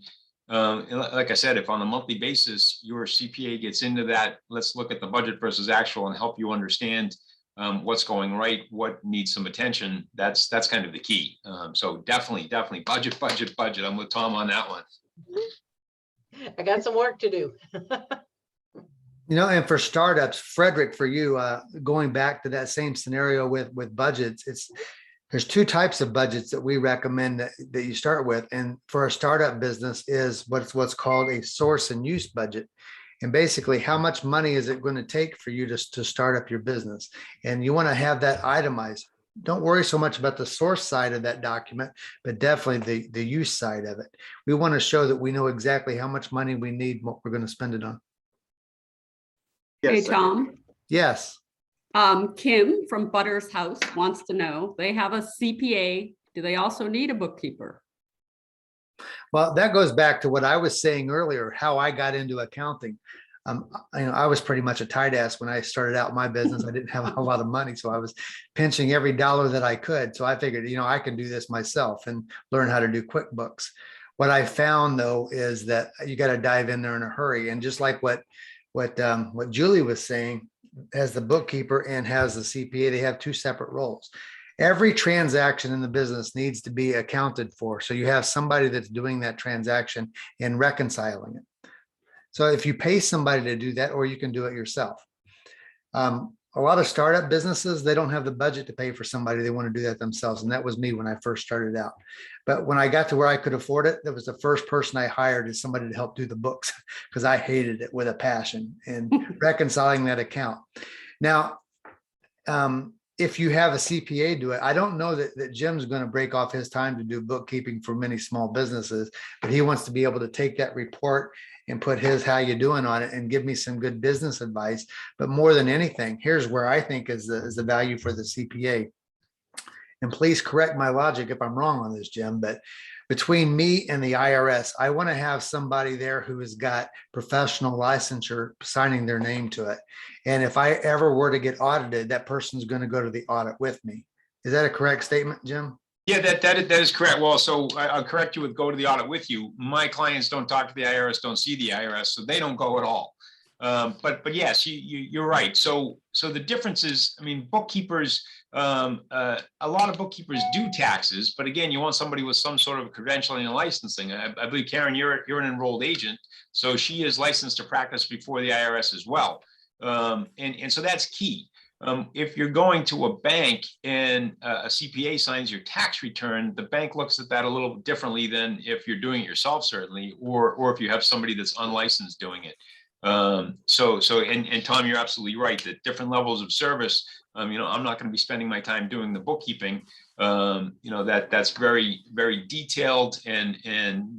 like I said, if on a monthly basis, your CPA gets into that, let's look at the budget versus actual and help you understand what's going right, what needs some attention. That's kind of the key. So definitely budget. I'm with Tom on that one. I got some work to do. And for startups, Frederick, for you, going back to that same scenario with budgets, there's two types of budgets that we recommend that you start with. And for a startup business is what's called a source and use budget. And basically, how much money is it going to take for you to start up your business? And you want to have that itemized. Don't worry so much about the source side of that document, but definitely the use side of it. We want to show that we know exactly how much money we need, what we're going to spend it on. Hey, Yes, Tom. Yes. Kim from Butter's House wants to know, they have a CPA. Do they also need a bookkeeper? Well, that goes back to what I was saying earlier, how I got into accounting. I was pretty much a tight ass when I started out my business. I didn't have a lot of money, so I was pinching every dollar that I could. So I figured, I can do this myself and learn how to do QuickBooks. What I found though is that you got to dive in there in a hurry. And just like what Julie was saying, as the bookkeeper and has the CPA, they have two separate roles. Every transaction in the business needs to be accounted for. So you have somebody that's doing that transaction and reconciling it. So if you pay somebody to do that, or you can do it yourself. A lot of startup businesses, they don't have the budget to pay for somebody. They want to do that themselves. And that was me when I first started out. But when I got to where I could afford it, that was the first person I hired as somebody to help do the books, because I hated it with a passion and reconciling that account. Now, if you have a CPA do it, I don't know that Jim's going to break off his time to do bookkeeping for many small businesses, but he wants to be able to take that report and put his how you doing on it and give me some good business advice. But more than anything, here's where I think is the value for the CPA. And please correct my logic if I'm wrong on this, Jim, but between me and the IRS, I want to have somebody there who has got professional licensure signing their name to it. And if I ever were to get audited, that person's going to go to the audit with me. Is that a correct statement, Jim? Yeah, that is correct. Well, so I'll correct you with go to the audit with you. My clients don't talk to the IRS, don't see the IRS, so they don't go at all. But yes, you're right. So the difference is, bookkeepers, a lot of bookkeepers do taxes, but again, you want somebody with some sort of credentialing and licensing. I believe, Karen, you're an enrolled agent, so she is licensed to practice before the IRS as well. And so that's key. If you're going to a bank and a CPA signs your tax return, the bank looks at that a little differently than if you're doing it yourself, certainly, or if you have somebody that's unlicensed doing it. So Tom, you're absolutely right that different levels of service I'm not going to be spending my time doing the bookkeeping. That's very, very detailed, and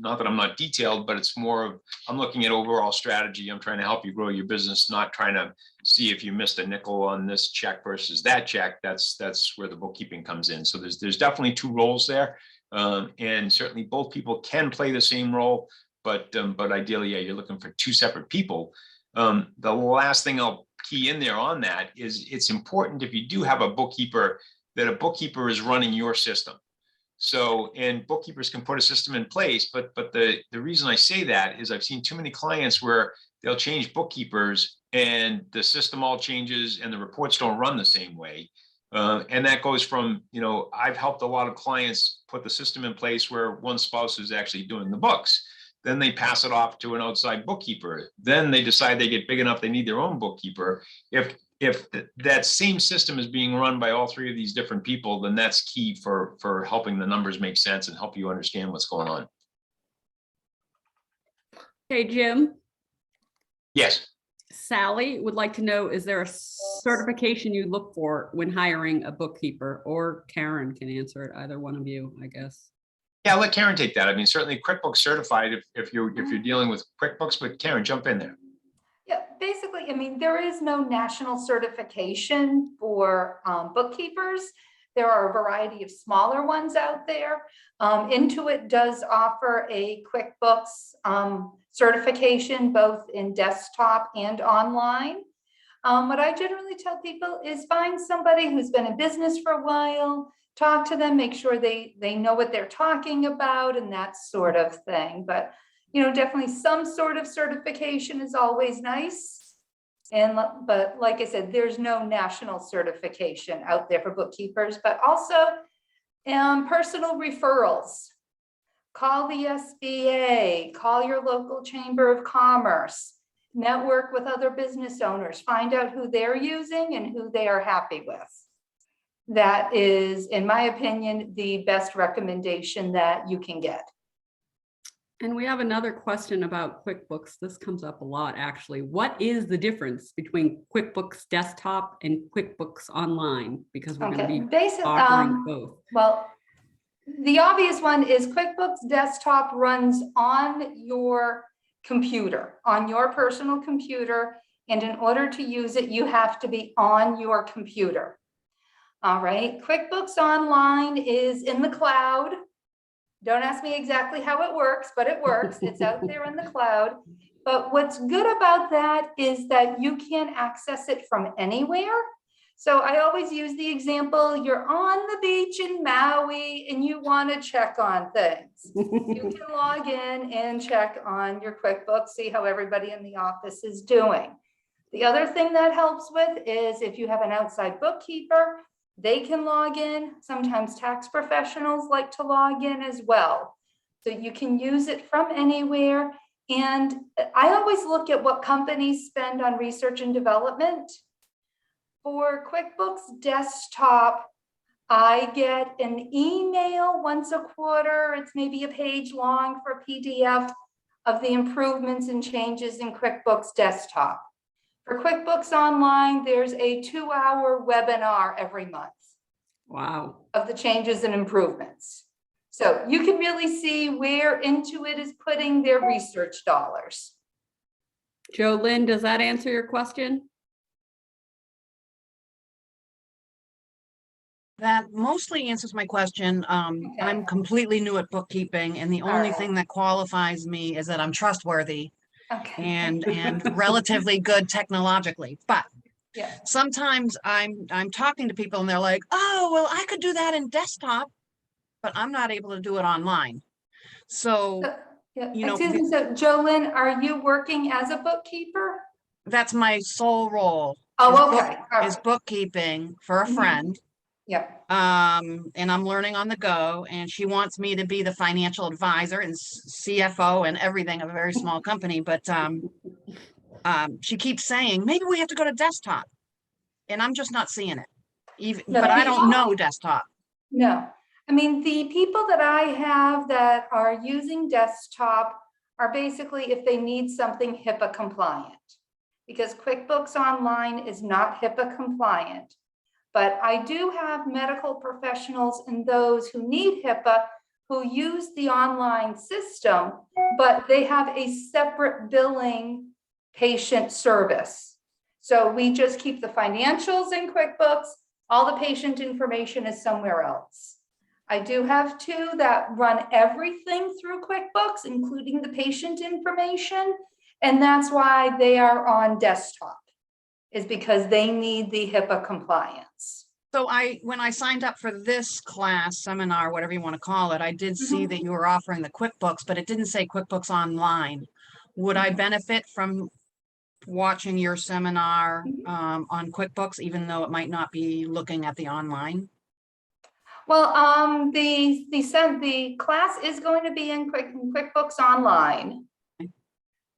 not that I'm not detailed, but it's more of, I'm looking at overall strategy. I'm trying to help you grow your business, not trying to see if you missed a nickel on this check versus that check. That's where the bookkeeping comes in. So there's definitely two roles there. And certainly both people can play the same role, but ideally, yeah, you're looking for two separate people. The last thing I'll key in there on that is, it's important, if you do have a bookkeeper, that a bookkeeper is running your system. So, and bookkeepers can put a system in place, but the reason I say that is I've seen too many clients where they'll change bookkeepers and the system all changes and the reports don't run the same way. And that goes from, I've helped a lot of clients put the system in place where one spouse is actually doing the books. Then they pass it off to an outside bookkeeper. Then they decide they get big enough, they need their own bookkeeper. If that same system is being run by all three of these different people, then that's key for helping the numbers make sense and help you understand what's going on. Okay, Jim, Yes. Sally would like to know, is there a certification you look for when hiring a bookkeeper? Or Karen can answer it, either one of you, I guess. Yeah, I'll let Karen take that. I mean, certainly QuickBooks certified if you're dealing with QuickBooks, but Karen, jump in there. Yeah, basically, I mean, there is no national certification for bookkeepers. There are a variety of smaller ones out there. Intuit does offer a QuickBooks certification, both in desktop and online. What I generally tell people is find somebody who's been in business for a while, talk to them, make sure they know what they're talking about and that sort of thing. But, definitely some sort of certification is always nice. But like I said, there's no national certification out there for bookkeepers, but also personal referrals. Call the SBA, call your local chamber of commerce, network with other business owners, find out who they're using and who they are happy with. That is, in my opinion, the best recommendation that you can get. And we have another question about QuickBooks. This comes up a lot, actually. What is the difference between QuickBooks Desktop and QuickBooks Online? Because we're going to be offering both. Well, the obvious one is QuickBooks Desktop runs on your computer, on your personal computer. And in order to use it, you have to be on your computer. All right, QuickBooks Online is in the cloud. Don't ask me exactly how it works, but it works. It's out there in the cloud. But what's good about that is that you can access it from anywhere. So I always use the example, you're on the beach in Maui and you want to check on things. You can log in and check on your QuickBooks, see how everybody in the office is doing. The other thing that helps with is if you have an outside bookkeeper, they can log in. Sometimes tax professionals like to log in as well. So you can use it from anywhere. And I always look at what companies spend on research and development. For QuickBooks Desktop, I get an email once a quarter. It's maybe a page long for a PDF of the improvements and changes in QuickBooks Desktop. For QuickBooks Online, there's a 2-hour webinar every month. Wow. Of the changes and improvements. So you can really see where Intuit is putting their research dollars. Joe Lynn, does that answer your question? That mostly answers my question. I'm completely new at bookkeeping, and the only thing that qualifies me is that I'm trustworthy and relatively good technologically. But sometimes I'm talking to people and they're like, "Oh, well, I could do that in desktop, but I'm not able to do it online." So, Excuse me, so Jolynn, are you working as a bookkeeper? That's my sole role. Oh, okay. Is bookkeeping for a friend. Yep. And I'm learning on the go, and she wants me to be the financial advisor and CFO and everything of a very small company. But she keeps saying, maybe we have to go to desktop, and I'm just not seeing it. But I don't know desktop. No, I mean, the people that I have that are using desktop are basically if they need something HIPAA compliant, because QuickBooks Online is not HIPAA compliant. But I do have medical professionals and those who need HIPAA who use the online system, but they have a separate billing patient service. So we just keep the financials in QuickBooks, all the patient information is somewhere else. I do have two that run everything through QuickBooks, including the patient information. And that's why they are on desktop, is because they need the HIPAA compliance. So when I signed up for this class, seminar, whatever you want to call it, I did see that you were offering the QuickBooks, but it didn't say QuickBooks Online. Would I benefit from watching your seminar on QuickBooks, even though it might not be looking at the online? Well, the class is going to be in QuickBooks Online.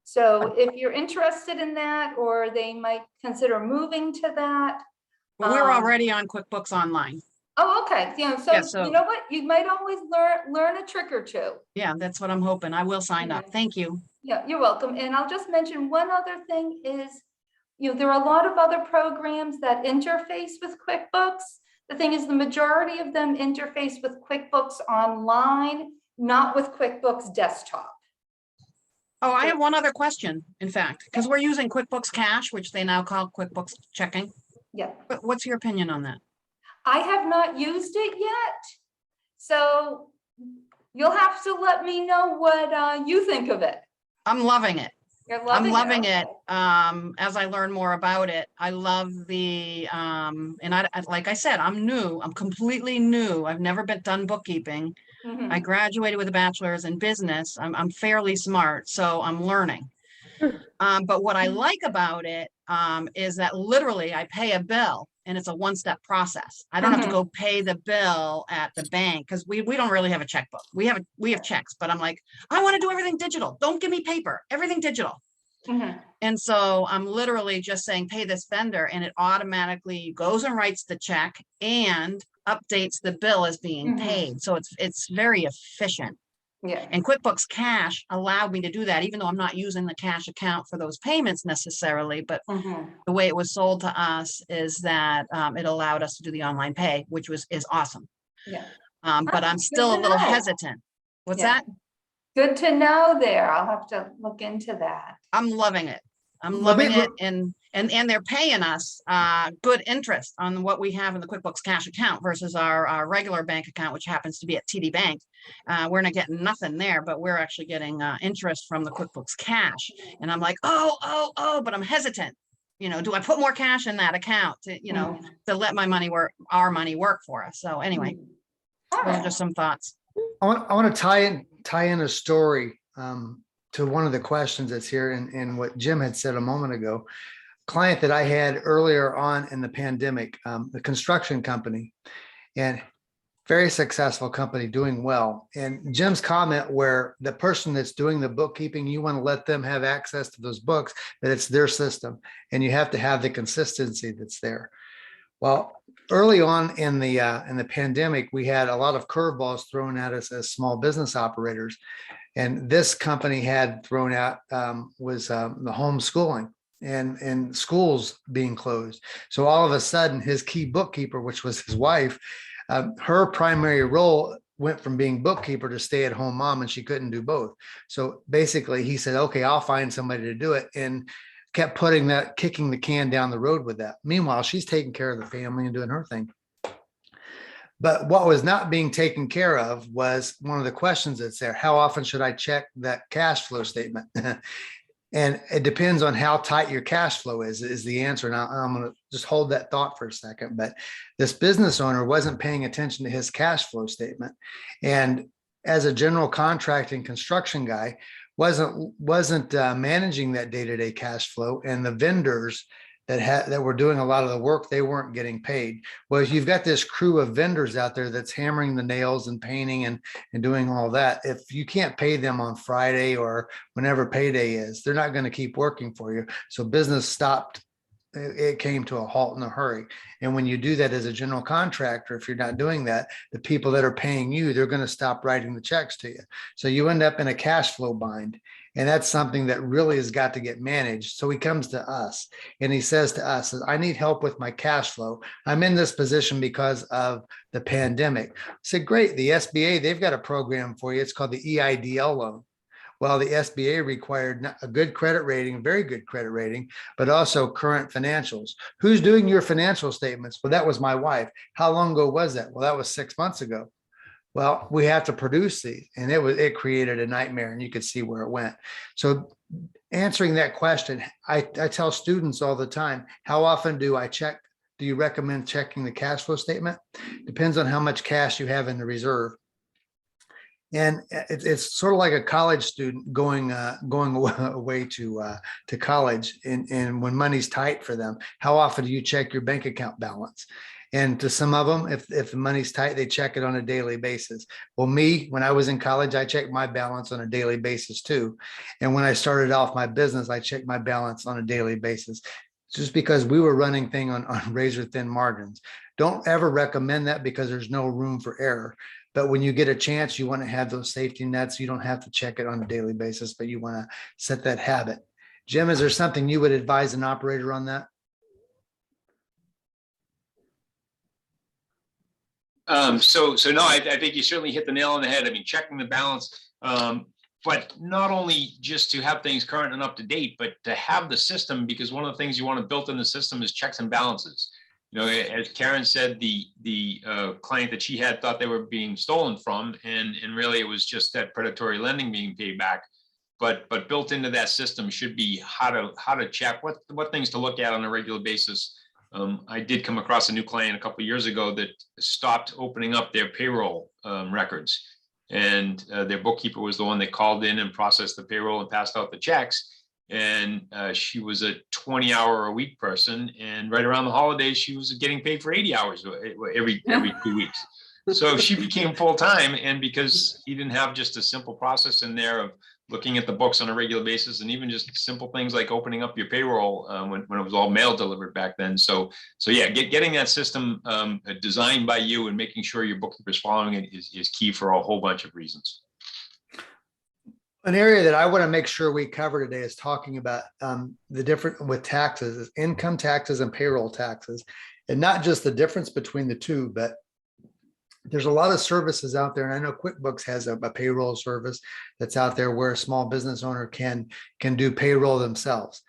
So if you're interested in that, or they might consider moving to that. Well, we're already on QuickBooks Online. Oh, okay. So you know what? You might always learn a trick or two. Yeah, that's what I'm hoping. I will sign up. Thank you. Yeah, you're welcome. And I'll just mention one other thing is, there are a lot of other programs that interface with QuickBooks. The thing is, the majority of them interface with QuickBooks Online, not with QuickBooks Desktop. Oh, I have one other question, in fact, because we're using QuickBooks Cash, which they now call QuickBooks Checking. Yeah. But what's your opinion on that? I have not used it yet. So you'll have to let me know what you think of it. I'm loving it. You're loving I'm loving it. it. As I learn more about it, I love the, and like I said, I'm new. I'm completely new. I've never done bookkeeping. Mhm. I graduated with a bachelor's in business. I'm fairly smart, so I'm learning. But what I like about it is that literally I pay a bill and it's a one-step process. I don't have to go pay the bill at the bank because we don't really have a checkbook. We have checks, but I'm like, I want to do everything digital. Don't give me paper, everything digital. And so I'm literally just saying, pay this vendor, and it automatically goes and writes the check and updates the bill as being paid. So it's very efficient. Yeah. And QuickBooks Cash allowed me to do that, even though I'm not using the cash account for those payments necessarily. But the way it was sold to us is that it allowed us to do the online pay, which is awesome. Yeah. But I'm still a little hesitant. What's that? Good to know there. I'll have to look into that. I'm loving it. I'm loving it. And they're paying us good interest on what we have in the QuickBooks Cash account versus our regular bank account, which happens to be at TD Bank. We're not getting nothing there, but we're actually getting interest from the QuickBooks Cash. And I'm like, but I'm hesitant. Do I put more cash in that account to, to let our money work for us? So anyway, those are just some thoughts. I want to tie in a story to one of the questions that's here and what Jim had said a moment ago. Client that I had earlier on in the pandemic, the construction company, and very successful company doing well. And Jim's comment where the person that's doing the bookkeeping, you want to let them have access to those books, that it's their system and you have to have the consistency that's there. Well, early on in the pandemic, we had a lot of curveballs thrown at us as small business operators. And this company had thrown out was the homeschooling and schools being closed. So all of a sudden, his key bookkeeper, which was his wife, her primary role went from being bookkeeper to stay-at-home mom, and she couldn't do both. So basically, he said, "Okay, I'll find somebody to do it," and kept kicking the can down the road with that. Meanwhile, she's taking care of the family and doing her thing. But what was not being taken care of was one of the questions that's there. How often should I check that cash flow statement? And it depends on how tight your cash flow is the answer. Now I'm going to just hold that thought for a second. But this business owner wasn't paying attention to his cash flow statement. And as a general contracting construction guy, wasn't managing that day-to-day cash flow, and the vendors that were doing a lot of the work, they weren't getting paid. Well, you've got this crew of vendors out there that's hammering the nails and painting and doing all that. If you can't pay them on Friday or whenever payday is, they're not going to keep working for you. So business stopped. It came to a halt in a hurry. And when you do that as a general contractor, if you're not doing that, the people that are paying you, they're going to stop writing the checks to you. So you end up in a cash flow bind. And that's something that really has got to get managed. So he comes to us and he says to us, I need help with my cash flow. I'm in this position because of the pandemic. I said, great. The SBA, they've got a program for you. It's called the EIDL loan. Well, the SBA required a good credit rating, very good credit rating, but also current financials. Who's doing your financial statements? Well, that was my wife. How long ago was that? Well, that was 6 months ago. Well, we have to produce these, and it created a nightmare, and you could see where it went. So answering that question, I tell students all the time, how often do I check? Do you recommend checking the cash flow statement? Depends on how much cash you have in the reserve. And it's sort of like a college student going away to college, and when money's tight for them, how often do you check your bank account balance? And to some of them, if the money's tight, they check it on a daily basis. Well, me, when I was in college, I checked my balance on a daily basis too. And when I started off my business, I checked my balance on a daily basis, just because we were running things on razor thin margins. Don't ever recommend that because there's no room for error. But when you get a chance, you want to have those safety nets. You don't have to check it on a daily basis, but you want to set that habit. Jim, is there something you would advise an operator on that? So no, I think you certainly hit the nail on the head. I mean, checking the balance, but not only just to have things current and up to date, but to have the system, because one of the things you want to build in the system is checks and balances. You know, as Karen said, the client that she had thought they were being stolen from, and really it was just that predatory lending being paid back. But built into that system should be how to check what things to look at on a regular basis. I did come across a new client a couple of years ago that stopped opening up their payroll records, and their bookkeeper was the one that called in and processed the payroll and passed out the checks. And she was a 20-hour-a-week person, and right around the holidays, she was getting paid for 80 hours every 2 weeks. So she became full-time, and because he didn't have just a simple process in there of looking at the books on a regular basis, and even just simple things like opening up your payroll when it was all mail delivered back then. So yeah, getting that system designed by you and making sure your bookkeeper is following it is key for a whole bunch of reasons. An area that I want to make sure we cover today is talking about the difference with taxes, is income taxes and payroll taxes, and not just the difference between the two, but there's a lot of services out there. And I know QuickBooks has a payroll service that's out there where a small business owner can do payroll themselves.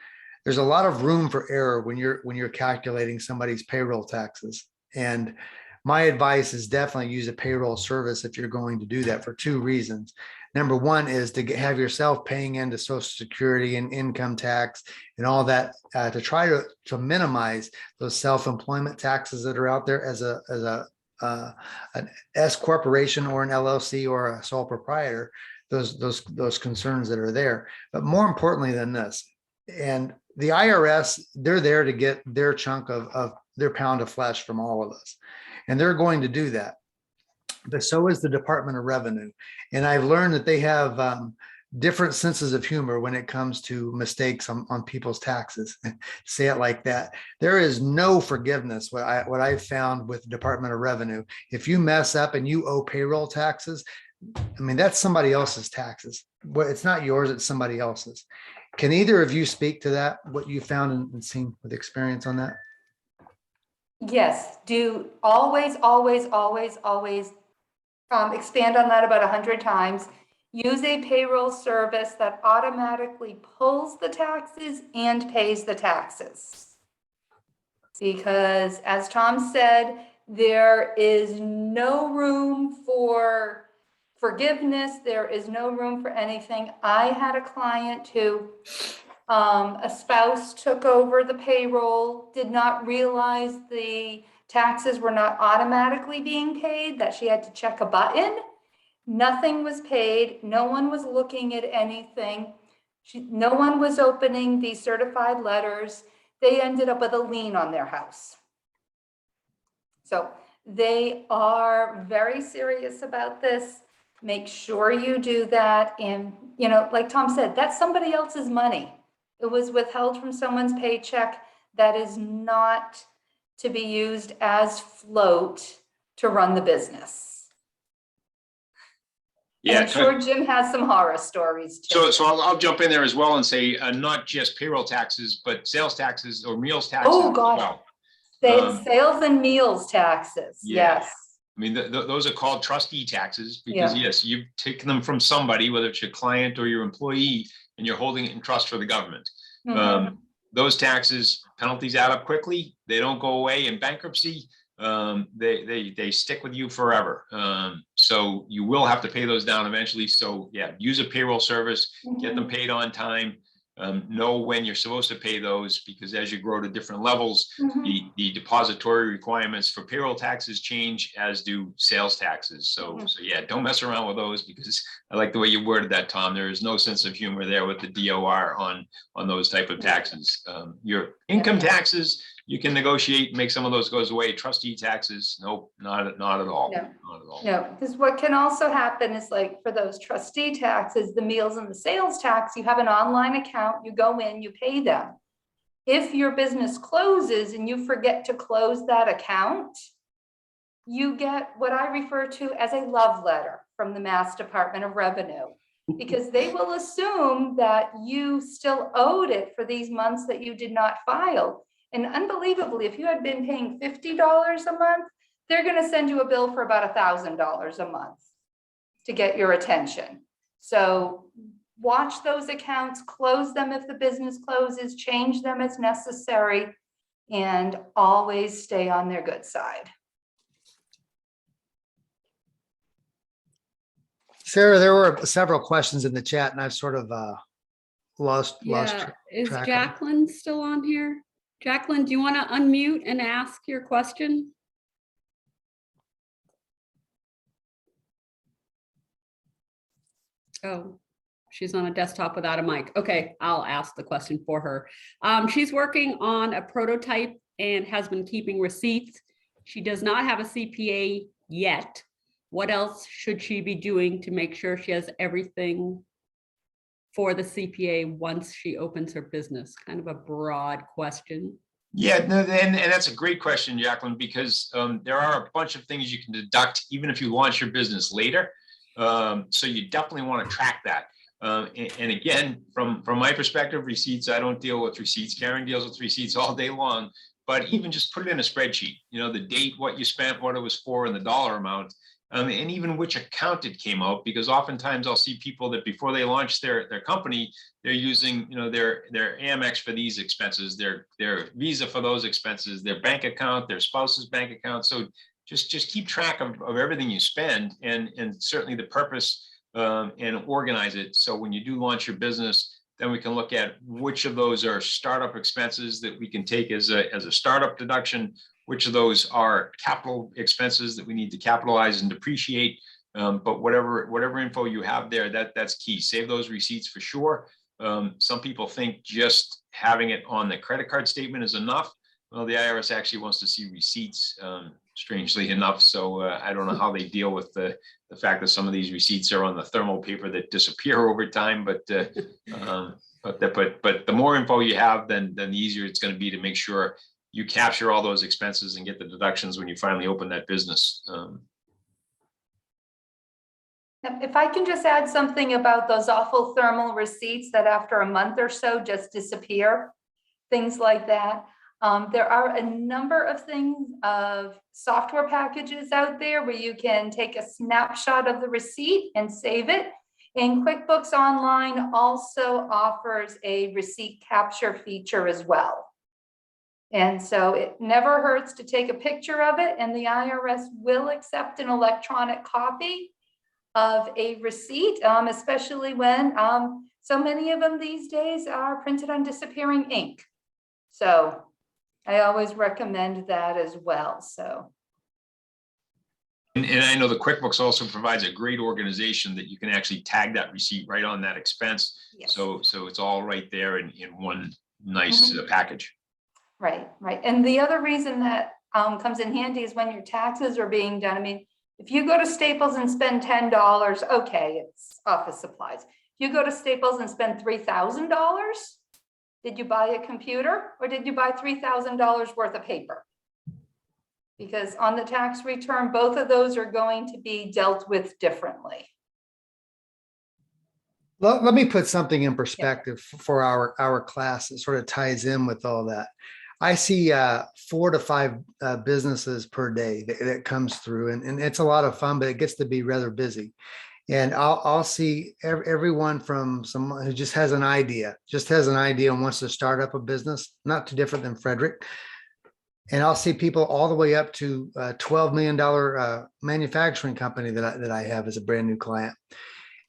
There's a lot of room for error when you're calculating somebody's payroll taxes. And my advice is definitely use a payroll service if you're going to do that, for two reasons. Number one is to have yourself paying into Social Security and income tax and all that to try to minimize those self-employment taxes that are out there as an S corporation or an LLC or a sole proprietor, those concerns that are there. But more importantly than this, and the IRS, they're there to get their chunk of their pound of flesh from all of us, and they're going to do that. But so is the Department of Revenue. And I've learned that they have different senses of humor when it comes to mistakes on people's taxes. Say it like that. There is no forgiveness. What I've found with Department of Revenue, if you mess up and you owe payroll taxes, I mean, that's somebody else's taxes. Well, it's not yours, it's somebody else's. Can either of you speak to that, what you found and seen with experience on that? Yes, do always expand on that about 100 times. Use a payroll service that automatically pulls the taxes and pays the taxes. Because as Tom said, there is no room for forgiveness. There is no room for anything. I had a client who a spouse took over the payroll, did not realize the taxes were not automatically being paid, that she had to check a button. Nothing was paid. No one was looking at anything. No one was opening the certified letters. They ended up with a lien on their house. So they are very serious about this. Make sure you do that. And, you know, like Tom said, that's somebody else's money. It was withheld from someone's paycheck. That is not to be used as float to run the business. And I'm sure Jim has some horror stories too. So I'll jump in there as well and say, not just payroll taxes, but sales taxes or meals taxes. Oh, gosh. As well. Sales and meals taxes. Yeah. Yes. I mean, those are called trustee taxes because yes, you've taken them from somebody, whether it's your client or your employee, and you're holding it in trust for the government. Those taxes, penalties add up quickly. They don't go away in bankruptcy. They stick with you forever. So you will have to pay those down eventually. So yeah, use a payroll service, get them paid on time. Know when you're supposed to pay those, because as you grow to different levels, the depository requirements for payroll taxes change, as do sales taxes. So yeah, don't mess around with those, because I like the way you worded that, Tom. There is no sense of humor there with the DOR on those type of taxes. Your income taxes, you can negotiate and make some of those goes away. Trustee taxes, nope, not at all. No. Not at all. No, because what can also happen is, like, for those trustee taxes, the meals and the sales tax, you have an online account, you go in, you pay them. If your business closes and you forget to close that account, you get what I refer to as a love letter from the Mass Department of Revenue, because they will assume that you still owed it for these months that you did not file. And unbelievably, if you had been paying $50 a month, they're going to send you a bill for about $1,000 a month to get your attention. So watch those accounts, close them if the business closes, change them as necessary, and always stay on their good side. Sarah, there were several questions in the chat, and I've sort of lost track. Is Jacqueline still on here? Jacqueline, do you want to unmute and ask your question? Oh, she's on a desktop without a mic. Okay, I'll ask the question for her. She's working on a prototype and has been keeping receipts. She does not have a CPA yet. What else should she be doing to make sure she has everything for the CPA once she opens her business? Kind of a broad question. Yeah, no, and that's a great question, Jacqueline, because there are a bunch of things you can deduct even if you launch your business later. So you definitely want to track that. And again, from my perspective, receipts, I don't deal with receipts. Karen deals with receipts all day long, but even just put it in a spreadsheet, the date, what you spent, what it was for, and the dollar amount. And even which account it came out, because oftentimes I'll see people that before they launch their company, they're using their Amex for these expenses, their Visa for those expenses, their bank account, their spouse's bank account. So just keep track of everything you spend, and certainly the purpose, and organize it. So when you do launch your business, then we can look at which of those are startup expenses that we can take as a startup deduction, which of those are capital expenses that we need to capitalize and depreciate. But whatever info you have there, that's key. Save those receipts for sure. Some people think just having it on the credit card statement is enough. Well, the IRS actually wants to see receipts, strangely enough. So I don't know how they deal with the fact that some of these receipts are on the thermal paper that disappear over time. But the more info you have, then the easier it's going to be to make sure you capture all those expenses and get the deductions when you finally open that business. If I can just add something about those awful thermal receipts that after a month or so just disappear, things like that. There are a number of software packages out there where you can take a snapshot of the receipt and save it. And QuickBooks Online also offers a receipt capture feature as well. And so it never hurts to take a picture of it, and the IRS will accept an electronic copy of a receipt, especially when so many of them these days are printed on disappearing ink. So I always recommend that as well. So. And I know the QuickBooks also provides a great organization that you can actually tag that receipt right on that expense. Yes. So it's all right there in one nice package. Right. And the other reason that comes in handy is when your taxes are being done. I mean, if you go to Staples and spend $10, okay, it's office supplies. If you go to Staples and spend $3,000, did you buy a computer or did you buy $3,000 worth of paper? Because on the tax return, both of those are going to be dealt with differently. Let me put something in perspective for our class. It sort of ties in with all that. I see 4 to 5 businesses per day that comes through, and it's a lot of fun, but it gets to be rather busy. And I'll see everyone from someone who just has an idea and wants to start up a business, not too different than Frederick. And I'll see people all the way up to a $12 million manufacturing company that I have as a brand new client.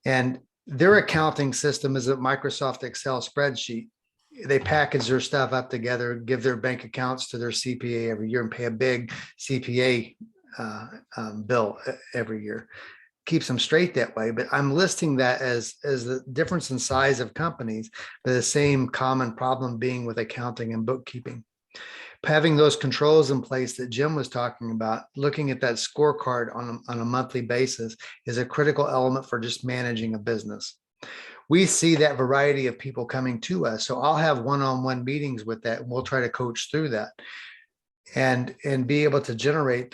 And their accounting system is a Microsoft Excel spreadsheet. They package their stuff up together, give their bank accounts to their CPA every year and pay a big CPA bill every year. Keeps them straight that way. But I'm listing that as the difference in size of companies, but the same common problem being with accounting and bookkeeping. Having those controls in place that Jim was talking about, looking at that scorecard on a monthly basis is a critical element for just managing a business. We see that variety of people coming to us. So I'll have one-on-one meetings with that, and we'll try to coach through that and be able to generate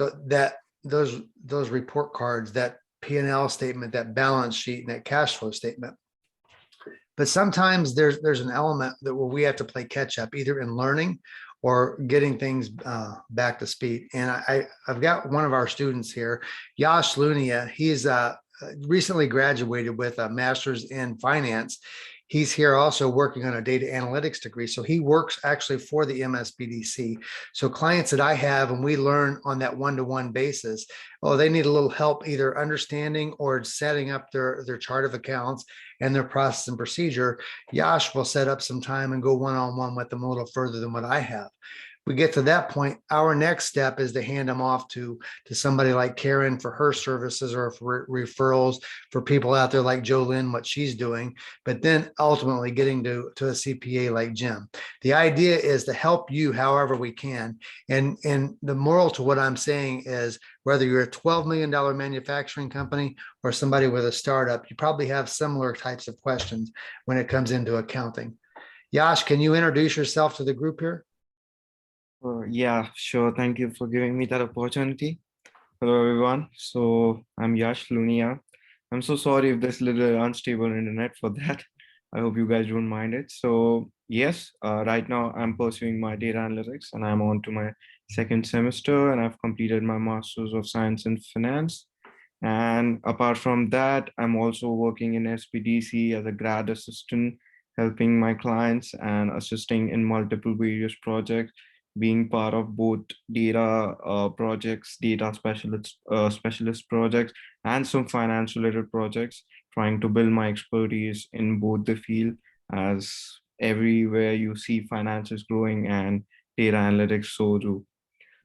those report cards, that P&L statement, that balance sheet, and that cash flow statement. But sometimes there's an element that where we have to play catch up, either in learning or getting things back to speed. And I've got one of our students here, Yash Lunia. He's recently graduated with a master's in finance. He's here also working on a data analytics degree. So he works actually for the MSBDC. So clients that I have, and we learn on that one-to-one basis, they need a little help either understanding or setting up their chart of accounts and their process and procedure. Yash will set up some time and go one-on-one with them a little further than what I have. We get to that point, our next step is to hand them off to somebody like Karen for her services, or for referrals for people out there like Jolynn, what she's doing, but then ultimately getting to a CPA like Jim. The idea is to help you however we can. And the moral to what I'm saying is, whether you're a $12 million manufacturing company or somebody with a startup, you probably have similar types of questions when it comes into accounting. Yash, can you introduce yourself to the group here? Yeah, sure. Thank you for giving me that opportunity. Hello, everyone. So I'm Yash Lunia. I'm so sorry if there's a little unstable internet for that. I hope you guys don't mind it. So yes, right now I'm pursuing my data analytics, and I'm on to my 2nd semester, and I've completed my Master's of Science in Finance. And apart from that, I'm also working in SBDC as a grad assistant, helping my clients and assisting in multiple various projects, being part of both data projects, data specialist projects, and some finance related projects, trying to build my expertise in both the field, as everywhere you see finance is growing and data analytics so too.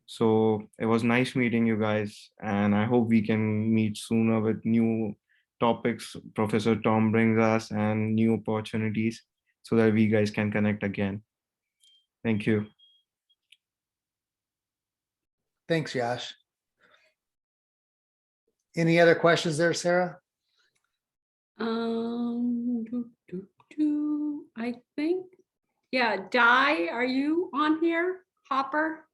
So it was nice meeting you guys, and I hope we can meet sooner with new topics Professor Tom brings us and new opportunities, so that we guys can connect again. Thank you. Thanks, Yash. Any other questions there, Sarah? I think, yeah, Di, are you on here? Hopper?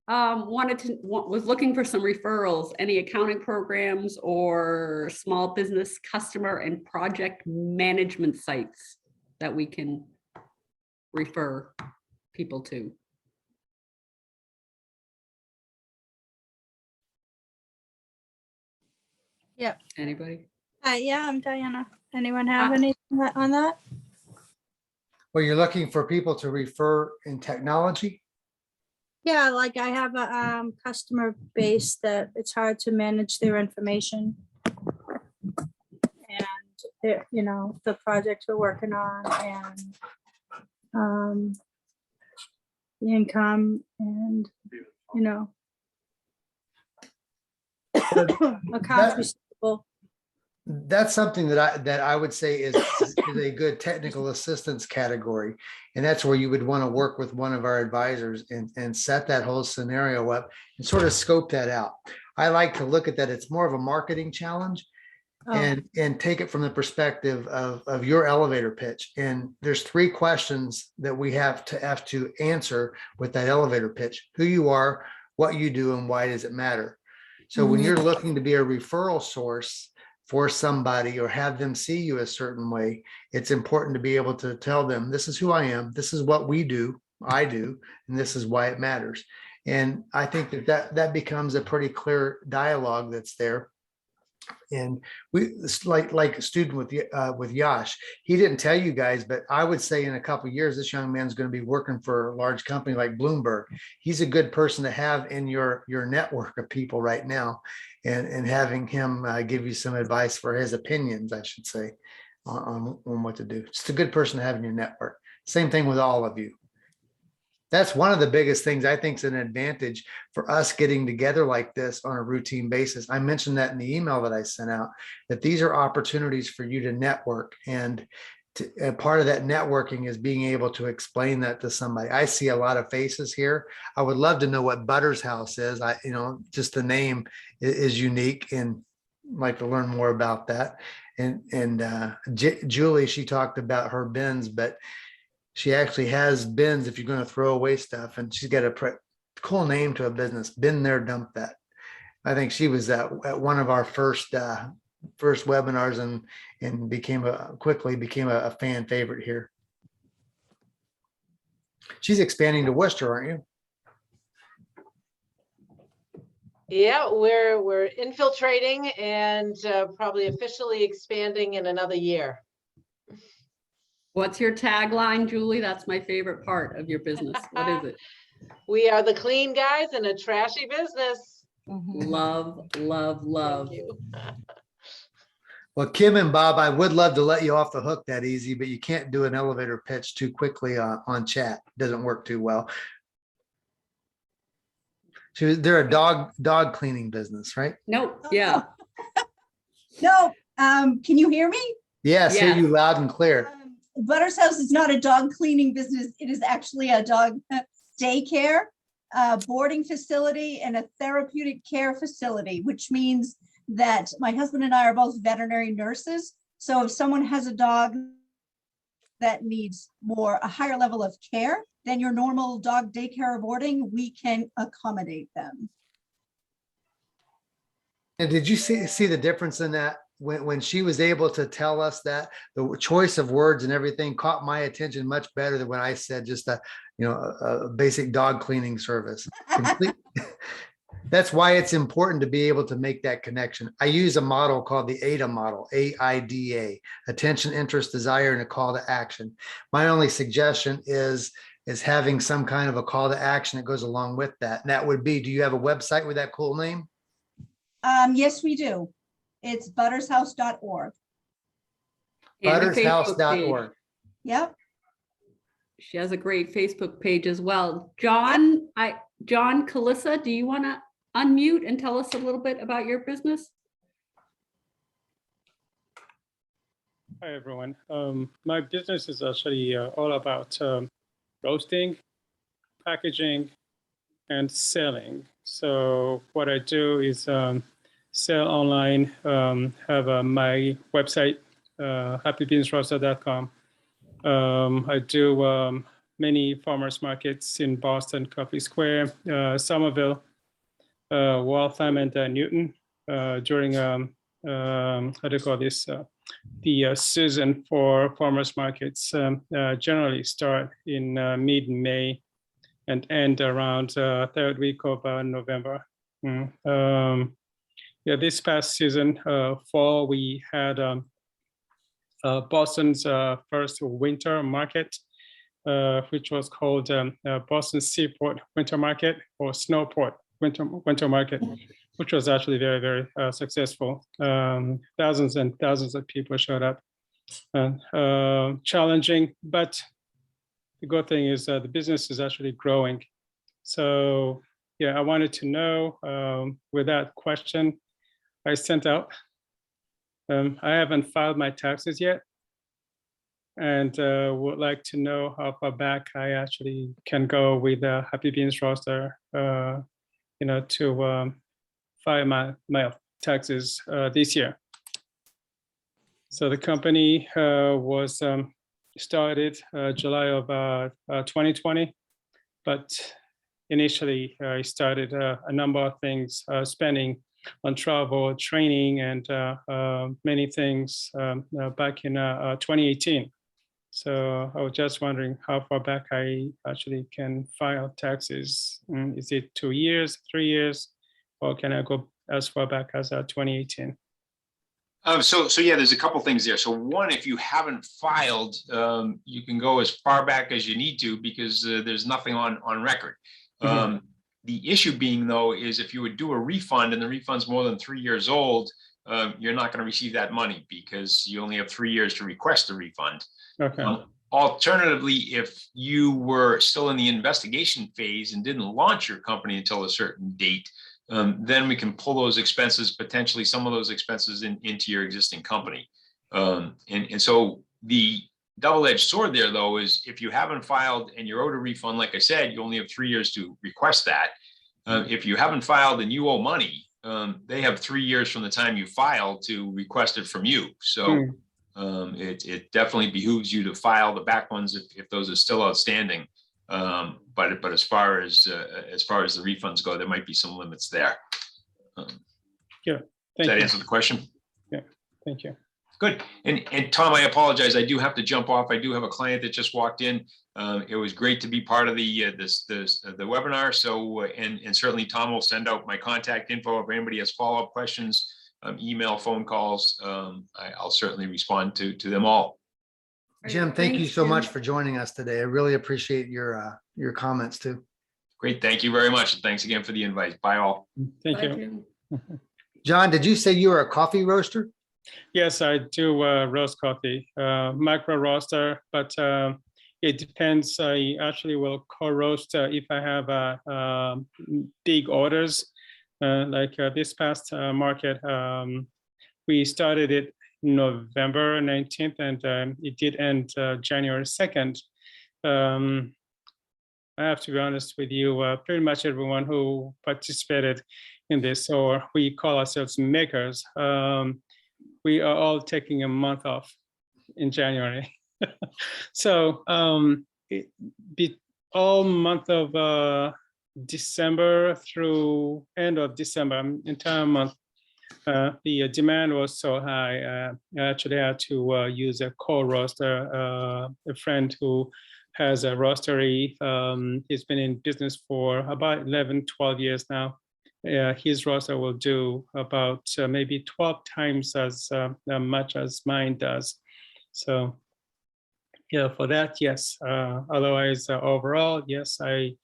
Was looking for some referrals, any accounting programs or small business customer and project management sites that we can refer people to. Yep. Anybody? Yeah, I'm Diana. Anyone have anything on that? Well, you're looking for people to refer in technology? Yeah, like I have a customer base that it's hard to manage their information. And the projects we're working on, and the income, and accounts receivable. That's something that I would say is a good technical assistance category. And that's where you would want to work with one of our advisors and set that whole scenario up and sort of scope that out. I like to look at that. It's more of a marketing challenge, and take it from the perspective of your elevator pitch. And there's 3 questions that we have to answer with that elevator pitch: who you are, what you do, and why does it matter? So when you're looking to be a referral source for somebody or have them see you a certain way, it's important to be able to tell them, this is who I am, this is what we do, I do, and this is why it matters. And I think that becomes a pretty clear dialogue that's there. And it's like a student with Yash, he didn't tell you guys, but I would say in a couple of years, this young man's going to be working for a large company like Bloomberg. He's a good person to have in your network of people right now, and having him give you some advice for his opinions, I should say, on what to do. Just a good person to have in your network. Same thing with all of you. That's one of the biggest things I think is an advantage for us getting together like this on a routine basis. I mentioned that in the email that I sent out, that these are opportunities for you to network. And part of that networking is being able to explain that to somebody. I see a lot of faces here. I would love to know what Butter's House is. Just the name is unique, and like to learn more about that. And Julie, she talked about her bins, but she actually has bins if you're going to throw away stuff, and she's got a cool name to a business, Bin There, Dump That. I think she was at one of our first webinars and quickly became a fan favorite here. She's expanding to Worcester, aren't you? Yeah, we're infiltrating and probably officially expanding in another year. What's your tagline, Julie? That's my favorite part of your business. What is it? We are the clean guys in a trashy business. Love, love, love. Thank you. Well, Kim and Bob, I would love to let you off the hook that easy, but you can't do an elevator pitch too quickly on chat. It doesn't work too well. So they're a dog cleaning business, right? Nope. Yeah. No. Can you hear me? Yes, hear you loud and clear. Butter's House is not a dog cleaning business. It is actually a dog daycare, boarding facility, and a therapeutic care facility, which means that my husband and I are both veterinary nurses. So if someone has a dog that needs a higher level of care than your normal dog daycare or boarding, we can accommodate them. And did you see the difference in that? When she was able to tell us that, the choice of words and everything caught my attention much better than when I said just a basic dog cleaning service. That's why it's important to be able to make that connection. I use a model called the AIDA model, AIDA, attention, interest, desire, and a call to action. My only suggestion is having some kind of a call to action that goes along with that. And that would be, do you have a website with that cool name? Yes, we do. It's buttershouse.org. Buttershouse.org. Yep. She has a great Facebook page as well. John Kalissa, do you want to unmute and tell us a little bit about your business? Hi, everyone. My business is actually all about roasting, packaging, and selling. So what I do is sell online, have my website, happybeansroaster.com. I do many farmers markets in Boston, Copley Square, Somerville, Waltham, and Newton during, how do you call this? The season for farmers markets generally start in mid-May and end around third week of November. Yeah, this past season, fall, we had Boston's first winter market, which was called Boston Seaport Winter Market or Snowport Winter Market, which was actually very, very successful. Thousands and thousands of people showed up. Challenging, but the good thing is the business is actually growing. So yeah, I wanted to know with that question I sent out. I haven't filed my taxes yet, and would like to know how far back I actually can go with Happy Beans Roaster, to file my taxes this year. So the company was started July of 2020, but initially I started a number of things, spending on travel, training, and many things back in 2018. So I was just wondering how far back I actually can file taxes. Is it 2 years, 3 years, or can I go as far back as 2018? So yeah, there's a couple things there. So one, if you haven't filed, you can go as far back as you need to because there's nothing on record. The issue being, though, is if you would do a refund and the refund's more than 3 years old, you're not going to receive that money because you only have 3 years to request a refund. Okay. Alternatively, if you were still in the investigation phase and didn't launch your company until a certain date, then we can pull those expenses, potentially some of those expenses into your existing company. And so the double-edged sword there, though, is if you haven't filed and you're owed a refund, like I said, you only have 3 years to request that. If you haven't filed and you owe money, they have 3 years from the time you file to request it from you. So it definitely behooves you to file the back ones if those are still outstanding. But as far as the refunds go, there might be some limits there. Yeah. Does that answer the question? Yeah. Thank you. Good. And Tom, I apologize. I do have to jump off. I do have a client that just walked in. It was great to be part of the webinar. So and certainly Tom will send out my contact info if anybody has follow-up questions, email, phone calls. I'll certainly respond to them all. Jim, thank you so much for joining us today. I really appreciate your comments too. Great. Thank you very much. And thanks again for the invite. Bye all. Thank you. John, did you say you were a coffee roaster? Yes, I do roast coffee, micro roaster, but it depends. I actually will co-roast if I have big orders. Like this past market, we started it November 19th and it did end January 2nd. I have to be honest with you, pretty much everyone who participated in this, or we call ourselves makers, we are all taking a month off in January. So all month of December through end of December, entire month, the demand was so high. I actually had to use a co-roaster, a friend who has a roastery. He's been in business for about 11, 12 years now. His roster will do about maybe 12 times as much as mine does. So yeah, for that, yes. Otherwise, overall, yes, I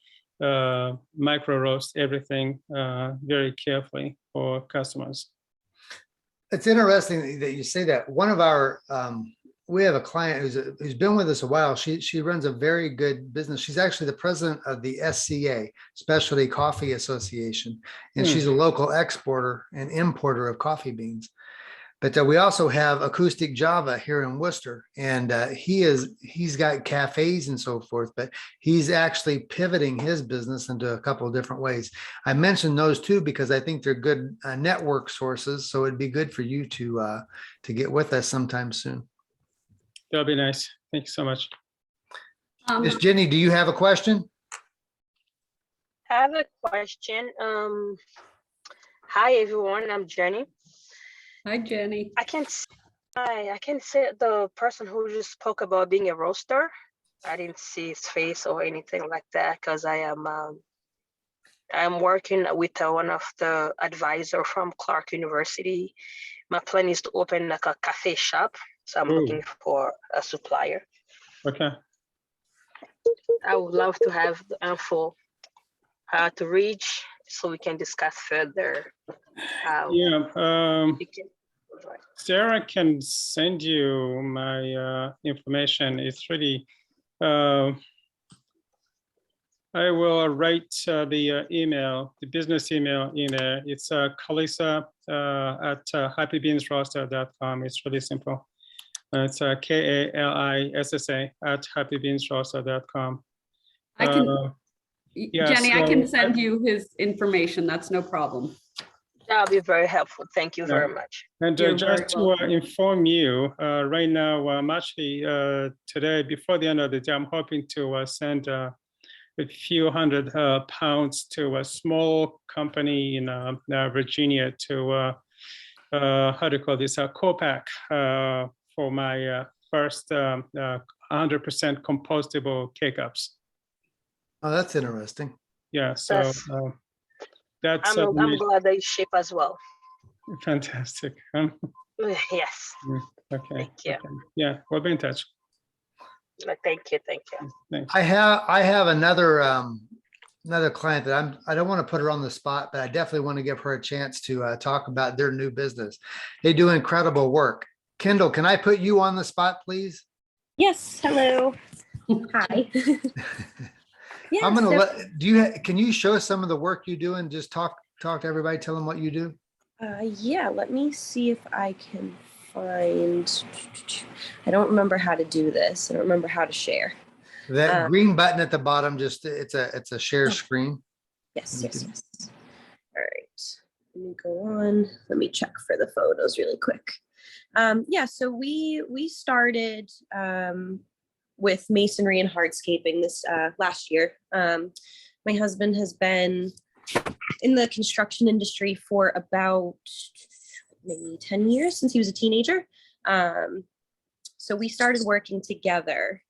micro roast everything very carefully for customers. It's interesting that you say that. One of our, we have a client who's been with us a while. She runs a very good business. She's actually the president of the SCA, Specialty Coffee Association, and she's a local exporter and importer of coffee beans. But we also have Acoustic Java here in Worcester, and he's got cafes and so forth, but he's actually pivoting his business into a couple of different ways. I mentioned those two because I think they're good network sources. So it'd be good for you to get with us sometime soon. That'll be nice. Thank you so much. Miss Jenny, do you have a question? I have a question. Hi everyone, I'm Jenny. Hi Jenny. I can say the person who just spoke about being a roaster. I didn't see his face or anything like that because I'm working with one of the advisor from Clark University. My plan is to open like a cafe shop. So I'm looking for a supplier. Okay. I would love to have the info, how to reach, so we can discuss further. Sarah can send you my information. It's really, I will write the email, the business email in there. It's Kalisa at happybeansroaster.com. It's really simple. It's KALISSA at happybeansroaster.com. Jenny, I can send you his information. That's no problem. That'll be very helpful. Thank you very much. And just to inform you, right now, I'm actually today, before the end of the day, I'm hoping to send a few hundred pounds to a small company in Virginia to how do you call this, a co-pack for my first 100% compostable K-Cups. Oh, that's interesting. Yeah, so that's I'm glad they ship as well. fantastic. Yes. Okay. Thank you. Okay. Yeah, we'll be in touch. Thank you. Thanks. I have another another client that I don't want to put her on the spot, but I definitely want to give her a chance to talk about their new business. They do incredible work. Kendall, can I put you on the spot, please? Yes. Hello. Hi. Yeah, I'm gonna can you show some of the work you do and just talk to everybody, tell them what you do? yeah, let me see if I can find, I don't remember how to do this. I don't remember how to share. That green button at the bottom, just it's a share screen. Yes. All right, let me go on. Let me check for the photos really quick. Yeah, so we started with masonry and hardscaping this last year. My husband has been in the construction industry for about maybe 10 years, since he was a teenager. So we started working together.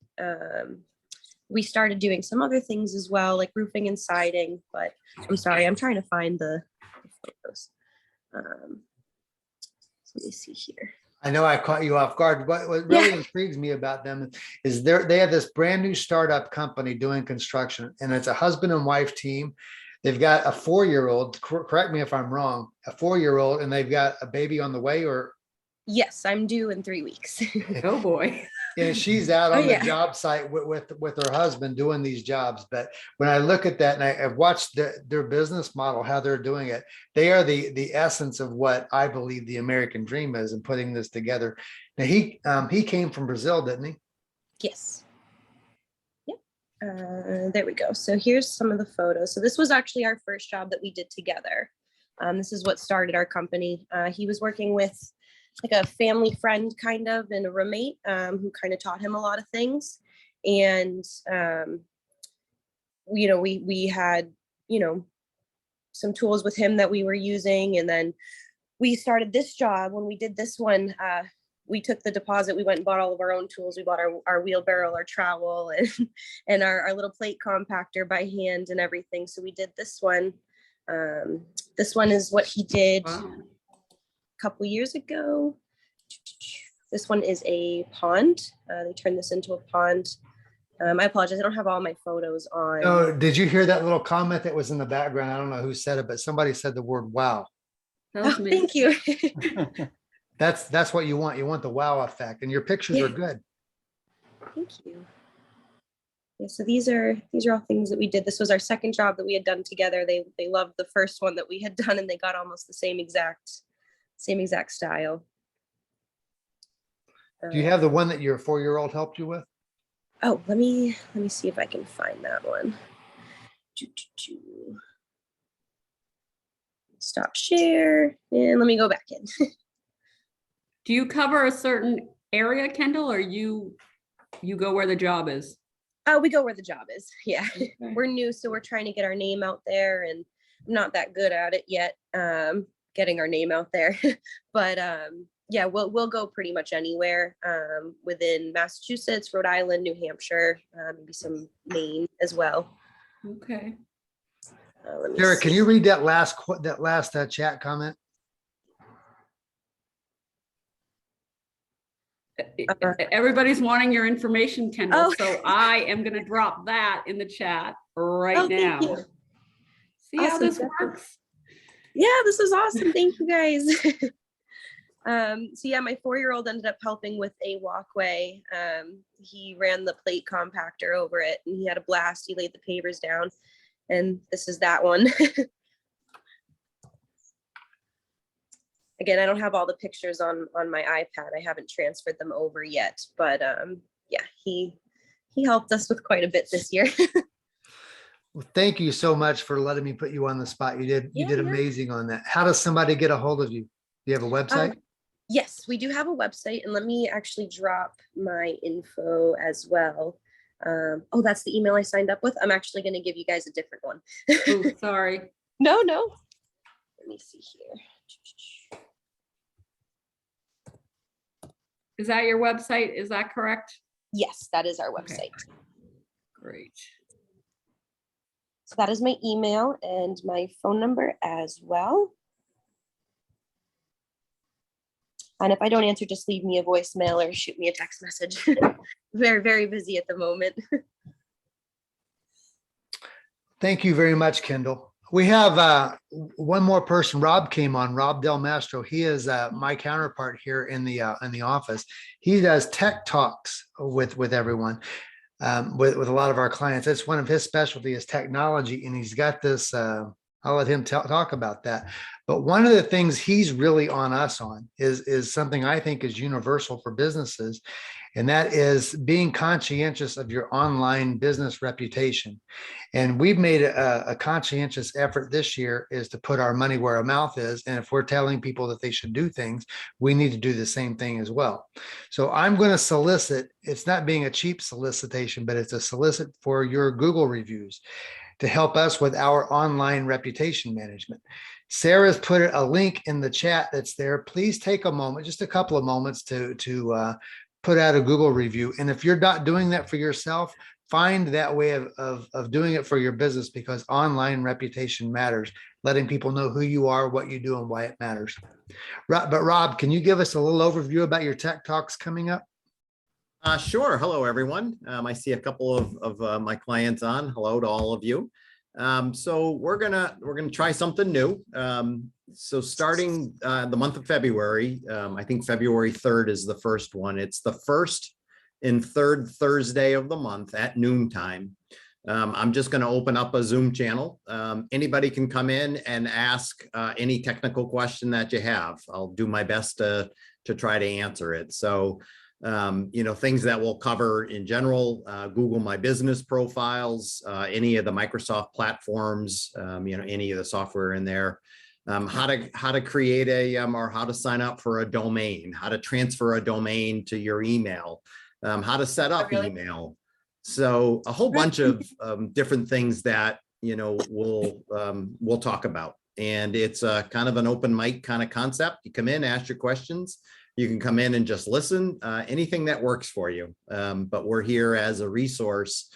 We started doing some other things as well, like roofing and siding, but I'm sorry, I'm trying to find the photos. Let me see here. I know I caught you off guard. What really intrigues me about them is they have this brand new startup company doing construction, and it's a husband and wife team. They've got a 4-year-old, correct me if I'm wrong, a 4-year-old, and they've got a baby on the way, or? Yes, I'm due in 3 weeks. Oh boy. And she's out on the job site with her husband doing these jobs. But when I look at that and I've watched their business model, how they're doing it, they are the essence of what I believe the American dream is in putting this together. Now he came from Brazil, didn't he? Yes. Yep. There we go. So here's some of the photos. So this was actually our first job that we did together. This is what started our company. He was working with like a family friend kind of, and a roommate who kind of taught him a lot of things. And, we had, some tools with him that we were using. And then we started this job. When we did this one, we took the deposit, we went and bought all of our own tools. We bought our wheelbarrow, our trowel, and our little plate compactor by hand and everything. So we did this one. This one is what he did. Wow. Couple years ago. This one is a pond. They turned this into a pond. I apologize, I don't have all my photos on. Oh, did you hear that little comment that was in the background? I don't know who said it, but somebody said the word wow. Thank you. That's what you want. You want the wow effect, and your pictures are good. Thank you. Yeah, so these are all things that we did. This was our second job that we had done together. They loved the first one that we had done, and they got almost the same exact style. Do you have the one that your 4-year-old helped you with? Oh, let me see if I can find that one. Stop share, and let me go back in. Do you cover a certain area, Kendall, or you go where the job is? Oh, we go where the job is. Yeah. Okay. We're new, so we're trying to get our name out there, and I'm not that good at it yet, getting our name out there. But yeah, we'll go pretty much anywhere within Massachusetts, Rhode Island, New Hampshire, maybe some Maine as well. Okay. Sarah, can you read that last chat comment? Everybody's wanting your information, Kendall. So I am going to drop that in the chat right now. See how this works? Yeah, this is awesome. Thank you guys. So yeah, my 4-year-old ended up helping with a walkway. He ran the plate compactor over it, and he had a blast. He laid the pavers down, and this is that one. Again, I don't have all the pictures on my iPad. I haven't transferred them over yet, but yeah, he helped us with quite a bit this year. Well, thank you so much for letting me put you on the spot. You did amazing on that. How does somebody get a hold of you? Do you have a website? Yes, we do have a website, and let me actually drop my info as well. Oh, that's the email I signed up with. I'm actually going to give you guys a different one. Oh, sorry. No. Let me see here. Is that your website? Is that correct? Yes, that is our website. Okay. Great. So that is my email and my phone number as well. And if I don't answer, just leave me a voicemail or shoot me a text message. Very, very busy at the moment. Thank you very much, Kendall. We have one more person. Rob came on. Rob Del Mastro. He is my counterpart here in the office. He does tech talks with everyone, with a lot of our clients. That's one of his specialty is technology, and he's got this. I'll let him talk about that. But one of the things he's really on us on is something I think is universal for businesses, and that is being conscientious of your online business reputation. And we've made a conscientious effort this year is to put our money where our mouth is. And if we're telling people that they should do things, we need to do the same thing as well. So I'm going to solicit, it's not being a cheap solicitation, but it's a solicit for your Google reviews to help us with our online reputation management. Sarah's put a link in the chat that's there. Please take a moment, just a couple of moments to put out a Google review. And if you're not doing that for yourself, find that way of doing it for your business, because online reputation matters. Letting people know who you are, what you do, and why it matters. But Rob, can you give us a little overview about your tech talks coming up? Sure. Hello, everyone. I see a couple of my clients on. Hello to all of you. So we're gonna try something new. So starting the month of February, I think February 3rd is the first one. It's the first and third Thursday of the month at noontime. I'm just going to open up a Zoom channel. Anybody can come in and ask any technical question that you have. I'll do my best to try to answer it. So, things that we'll cover in general, Google My Business profiles, any of the Microsoft platforms, any of the software in there, how to create or how to sign up for a domain, how to transfer a domain to your email, how to set up email. So a whole bunch of different things that, we'll talk about. And it's kind of an open mic kind of concept. You come in, ask your questions. You can come in and just listen, anything that works for you. But we're here as a resource,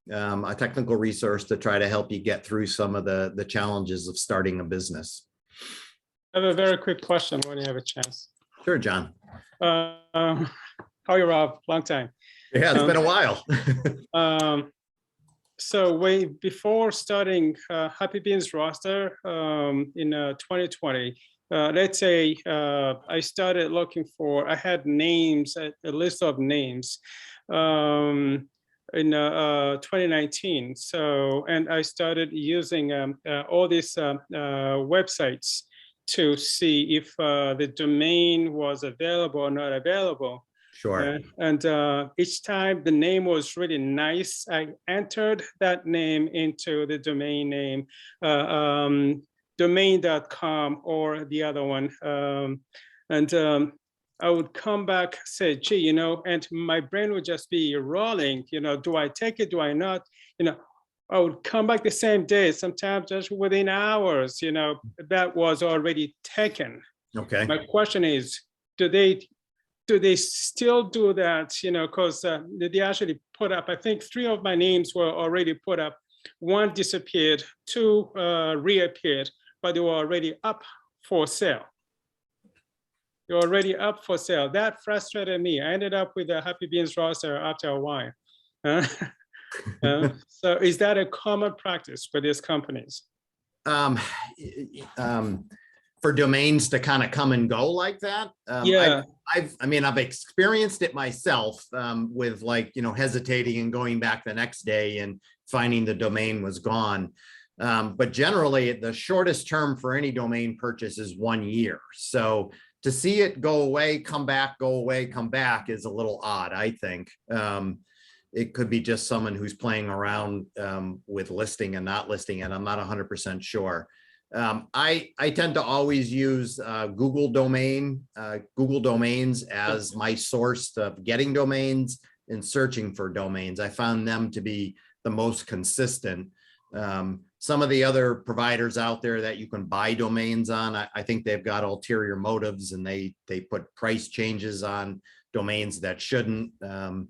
a technical resource to try to help you get through some of the challenges of starting a business. I have a very quick question when you have a chance. Sure, John. How are you, Rob? Long time. Yeah, it's been a while. So before starting Happy Beans roster in 2020, let's say I started looking I had names, a list of names in 2019. So, and I started using all these websites to see if the domain was available or not available. Sure. And each time the name was really nice, I entered that name into the domain name, domain.com or the other one. I would come back, say, gee, and my brain would just be rolling, do I take it? Do I not? I would come back the same day, sometimes just within hours, that was already taken. Okay. My question is, do they still do that? Because they actually put up, I think 3 of my names were already put up. 1 disappeared, 2 reappeared, but they were already up for sale. They were already up for sale. That frustrated me. I ended up with a Happy Beans roster after a while. So is that a common practice for these companies? For domains to kind of come and go like that. Yeah. I've experienced it myself with hesitating and going back the next day and finding the domain was gone. But generally the shortest term for any domain purchase is 1 year. So to see it go away, come back, go away, come back is a little odd, I think. It could be just someone who's playing around with listing and not listing it. I'm not 100% sure. I tend to always use Google Domains as my source of getting domains in searching for domains. I found them to be the most consistent. Some of the other providers out there that you can buy domains on, I think they've got ulterior motives, and they put price changes on domains that shouldn't. You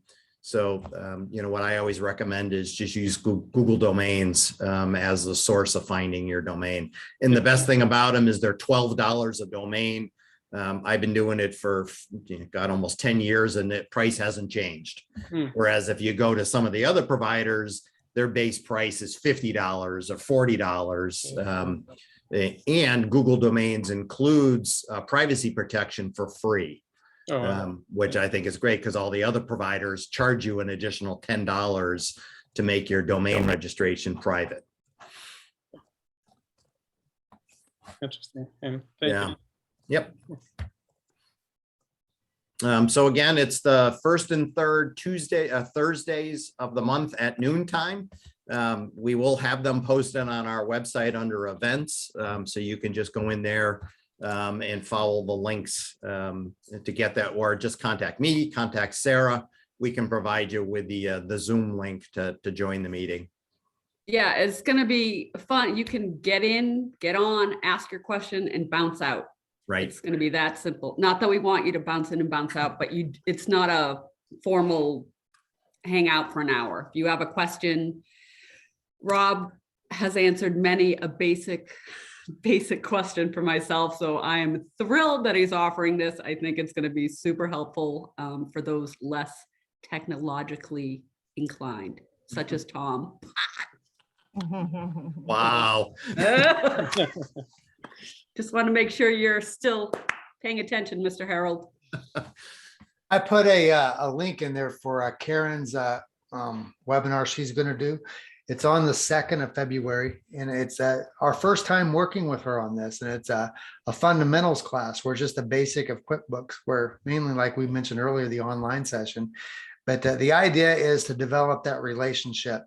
know, what I always recommend is just use Google Domains as the source of finding your domain. And the best thing about them is they're $12 a domain. I've been doing it for, God, almost 10 years, and the price hasn't changed. Whereas if you go to some of the other providers, their base price is $50 or $40. And Google Domains includes privacy protection for free, which I think is great, because all the other providers charge you an additional $10 to make your domain registration private. Interesting. Thank you. Yep. So again, it's the first and third Thursdays of the month at noontime. We will have them posted on our website under events. So you can just go in there and follow the links to get that, or just contact me, contact Sarah. We can provide you with the Zoom link to join the meeting. Yeah, it's going to be fun. You can get in, get on, ask your question, and bounce out. Right. It's going to be that simple. Not that we want you to bounce in and bounce out, but it's not a formal hangout for an hour. If you have a question, Rob has answered many a basic question for myself. So I am thrilled that he's offering this. I think it's going to be super helpful for those less technologically inclined, such as Tom. Wow. Just want to make sure you're still paying attention, Mr. Herald. I put a link in there for Karen's webinar she's going to do. It's on the 2nd of February, and it's our first time working with her on this. And it's a fundamentals class where just the basic of QuickBooks, where mainly, like we mentioned earlier, the online session. But the idea is to develop that relationship.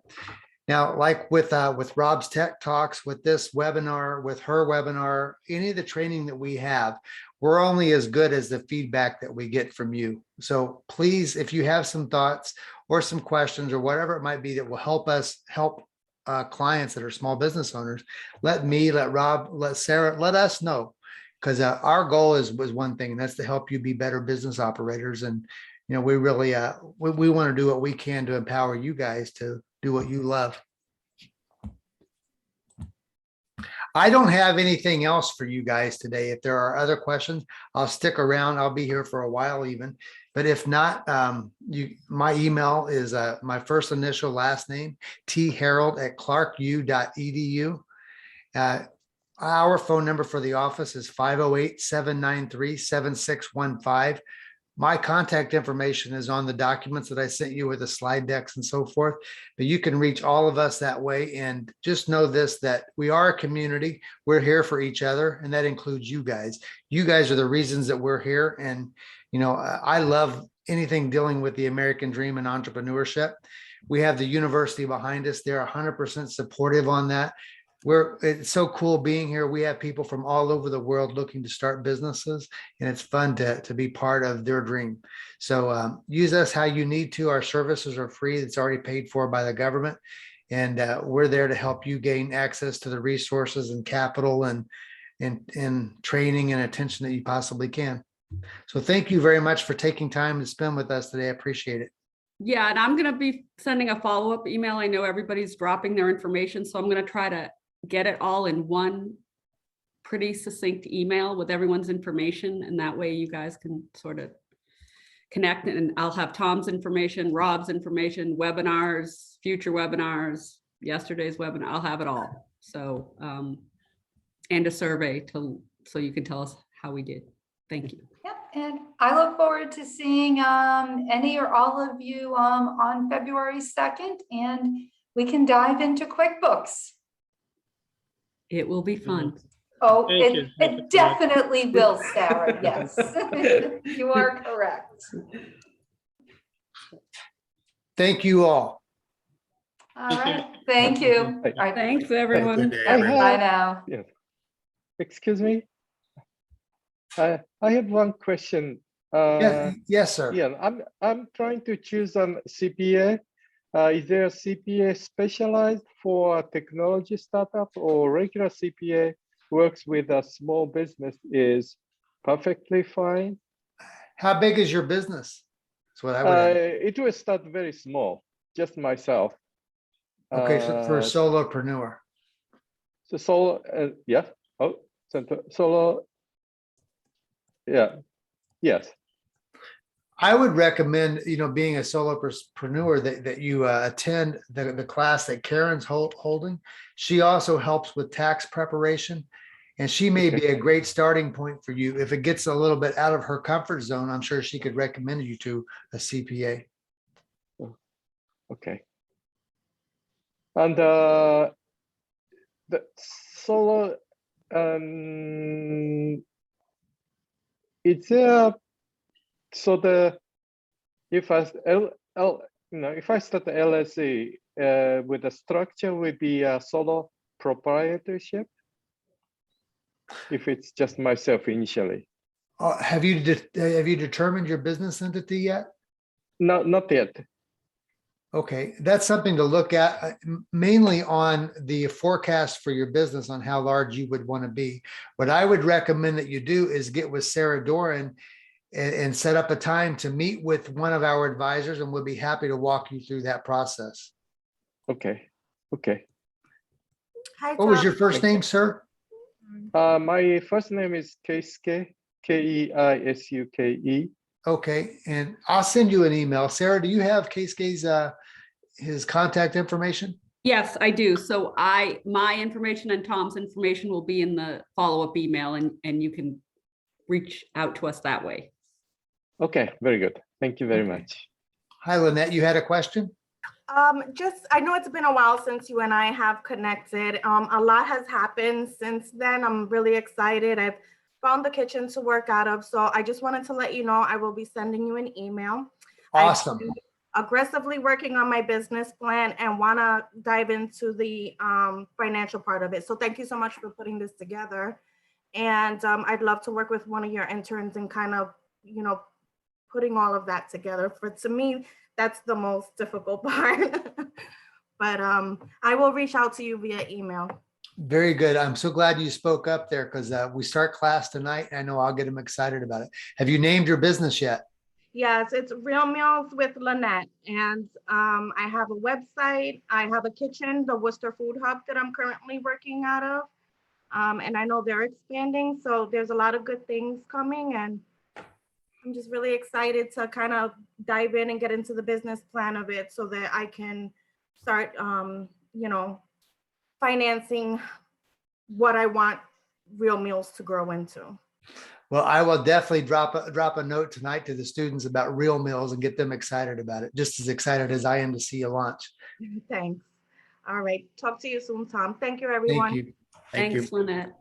Now, like with Rob's Tech Talks, with this webinar, with her webinar, any of the training that we have, we're only as good as the feedback that we get from you. So please, if you have some thoughts or some questions or whatever it might be that will help us help clients that are small business owners, let me, let Rob, let Sarah, let us know. Because our goal was one thing, and that's to help you be better business operators. And, you know, we really, we want to do what we can to empower you guys to do what you love. I don't have anything else for you guys today. If there are other questions, I'll stick around. I'll be here for a while even. But if not, my email is my first initial last name, therald@clarku.edu. Our phone number for the office is 508-793-7615. My contact information is on the documents that I sent you with the slide decks and so forth, but you can reach all of us that way. And just know this, that we are a community. We're here for each other, and that includes you guys. You guys are the reasons that we're here. And, you know, I love anything dealing with the American dream and entrepreneurship. We have the university behind us. They're 100% supportive on that. It's so cool being here. We have people from all over the world looking to start businesses, and it's fun to be part of their dream. So use us how you need to. Our services are free. It's already paid for by the government. And we're there to help you gain access to the resources and capital and training and attention that you possibly can. So thank you very much for taking time to spend with us today. I appreciate it. Yeah, and I'm going to be sending a follow-up email. I know everybody's dropping their information, so I'm going to try to get it all in one pretty succinct email with everyone's information. And that way you guys can sort of connect, and I'll have Tom's information, Rob's information, webinars, future webinars, yesterday's webinar. I'll have it all. So, and a survey so you can tell us how we did. Thank you. Yep, and I look forward to seeing any or all of you on February 2nd, and we can dive into QuickBooks. It will be fun. Oh, it definitely will, Sarah. Yes, you are correct. Thank you all. All right. Thank you. All right. Thanks, everyone. Bye now. Yes. Excuse me. I had one question. Yes, sir. Yeah, I'm trying to choose an CPA. Is there a CPA specialized for a technology startup, or regular CPA works with a small business is perfectly fine? How big is your business? That's what I would ask. It will start very small, just myself. Okay, so for a solopreneur. So solo, yeah. Oh, solo. Yeah. Yes. I would recommend, being a solopreneur that you attend the class that Karen's holding. She also helps with tax preparation, and she may be a great starting point for you. If it gets a little bit out of her comfort zone, I'm sure she could recommend you to a CPA. Okay. And the solo, is there, so if I start the LLC, with the structure would be a solo proprietorship, if it's just myself initially. Have you determined your business entity yet? No, not yet. Okay, that's something to look at, mainly on the forecast for your business on how large you would want to be. What I would recommend that you do is get with Sarah Doran and set up a time to meet with one of our advisors, and we'll be happy to walk you through that process. Okay. Okay. Hi, What was Tom. your first name, sir? My first name is Keisuke, Keisuke. Okay, and I'll send you an email. Sarah, do you have Keisuke's his contact information? Yes, I do. So my information and Tom's information will be in the follow-up email, and you can reach out to us that way. Okay, very good. Thank you very much. Hi, Lynette, you had a question? I know it's been a while since you and I have connected. A lot has happened since then. I'm really excited. I've found the kitchen to work out of. So I just wanted to let you know I will be sending you an email. Awesome. I'm aggressively working on my business plan and want to dive into the financial part of it. So thank you so much for putting this together. And I'd love to work with one of your interns and kind of, putting all of that together. To me, that's the most difficult part. But I will reach out to you via email. Very good. I'm so glad you spoke up there, because we start class tonight. I know I'll get them excited about it. Have you named your business yet? Yes, it's Real Meals with Lynette. And I have a website. I have a kitchen, the Worcester Food Hub, that I'm currently working out of. And I know they're expanding. So there's a lot of good things coming. And I'm just really excited to kind of dive in and get into the business plan of it so that I can start, financing what I want Real Meals to grow into. Well, I will definitely drop a note tonight to the students about Real Meals and get them excited about it, just as excited as I am to see you launch. Thanks. All right. Talk to you soon, Tom. Thank you, everyone. Thank you. Thanks, Lynette.